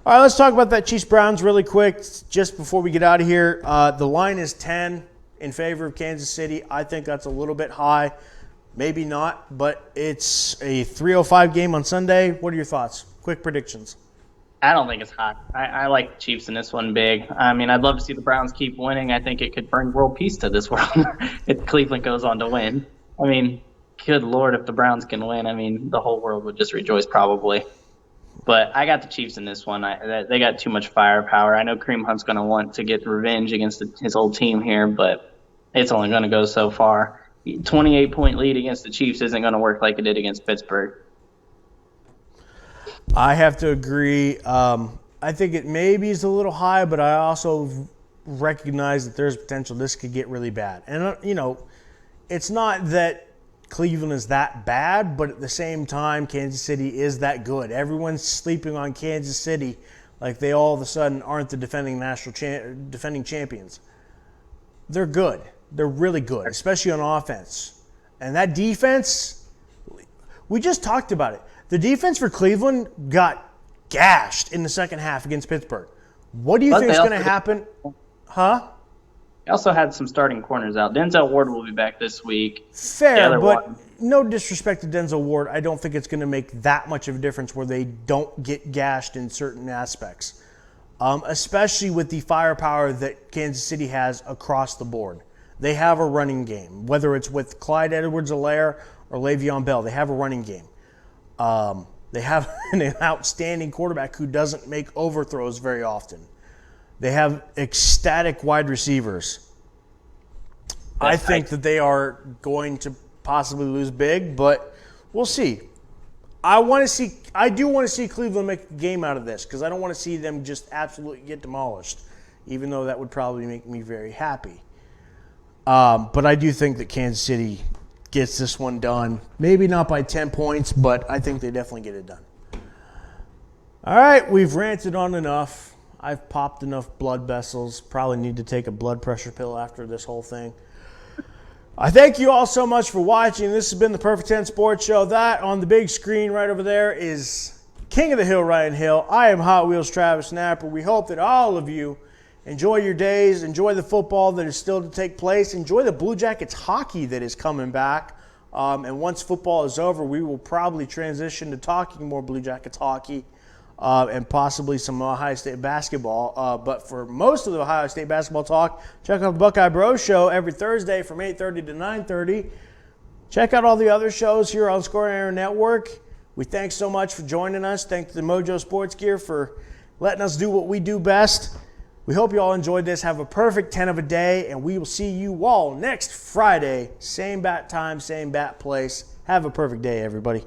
All right, let's talk about that Chiefs-Browns really quick just before we get out of here. The line is 10 in favor of Kansas City. I think that's a little bit high. Maybe not, but it's a 3:05 game on Sunday. What are your thoughts? Quick predictions. I don't think it's high. I like the Chiefs in this one big. I mean, I'd love to see the Browns keep winning. I think it could bring world peace to this world if Cleveland goes on to win. I mean, good Lord, if the Browns can win, I mean, the whole world would just rejoice probably. But I got the Chiefs in this one. They got too much firepower. I know Kareem Hunt's going to want to get revenge against his old team here, but it's only going to go so far. 28-point lead against the Chiefs isn't going to work like it did against Pittsburgh. I have to agree. I think it maybe is a little high, but I also recognize that there's potential this could get really bad. And, it's not that Cleveland is that bad, but at the same time, Kansas City is that good. Everyone's sleeping on Kansas City like they all of a sudden aren't the defending champions. They're good. They're really good, especially on offense. And that defense, we just talked about it. The defense for Cleveland got gashed in the second half against Pittsburgh. What do you think is going to happen? Huh? They also had some starting corners out. Denzel Ward will be back this week. Fair, but no disrespect to Denzel Ward. I don't think it's going to make that much of a difference where they don't get gashed in certain aspects, especially with the firepower that Kansas City has across the board. They have a running game, whether it's with Clyde Edwards-Helaire or Le'Veon Bell. They have a running game. They have an outstanding quarterback who doesn't make overthrows very often. They have ecstatic wide receivers. I think that they are going to possibly lose big, but we'll see. I do want to see Cleveland make a game out of this because I don't want to see them just absolutely get demolished, even though that would probably make me very happy. But I do think that Kansas City gets this one done. Maybe not by 10 points, but I think they definitely get it done. All right, we've ranted on enough. I've popped enough blood vessels. Probably need to take a blood pressure pill after this whole thing. I thank you all so much for watching. This has been the Perfect 10 Sports Show. That on the big screen right over there is King of the Hill, Ryan Hill. I am Hot Wheels Travis Snapper. We hope that all of you enjoy your days. Enjoy the football that is still to take place. Enjoy the Blue Jackets hockey that is coming back. And once football is over, we will probably transition to talking more Blue Jackets hockey. And possibly some Ohio State basketball. But for most of the Ohio State basketball talk, check out the Buckeye Bros Show every Thursday from 8:30 to 9:30. Check out all the other shows here on Score Aaron Network. We thank so much for joining us. Thank the Mojo Sports Gear for letting us do what we do best. We hope you all enjoyed this. Have a perfect 10 of a day, and we will see you all next Friday. Same bat time, same bat place. Have a perfect day, everybody.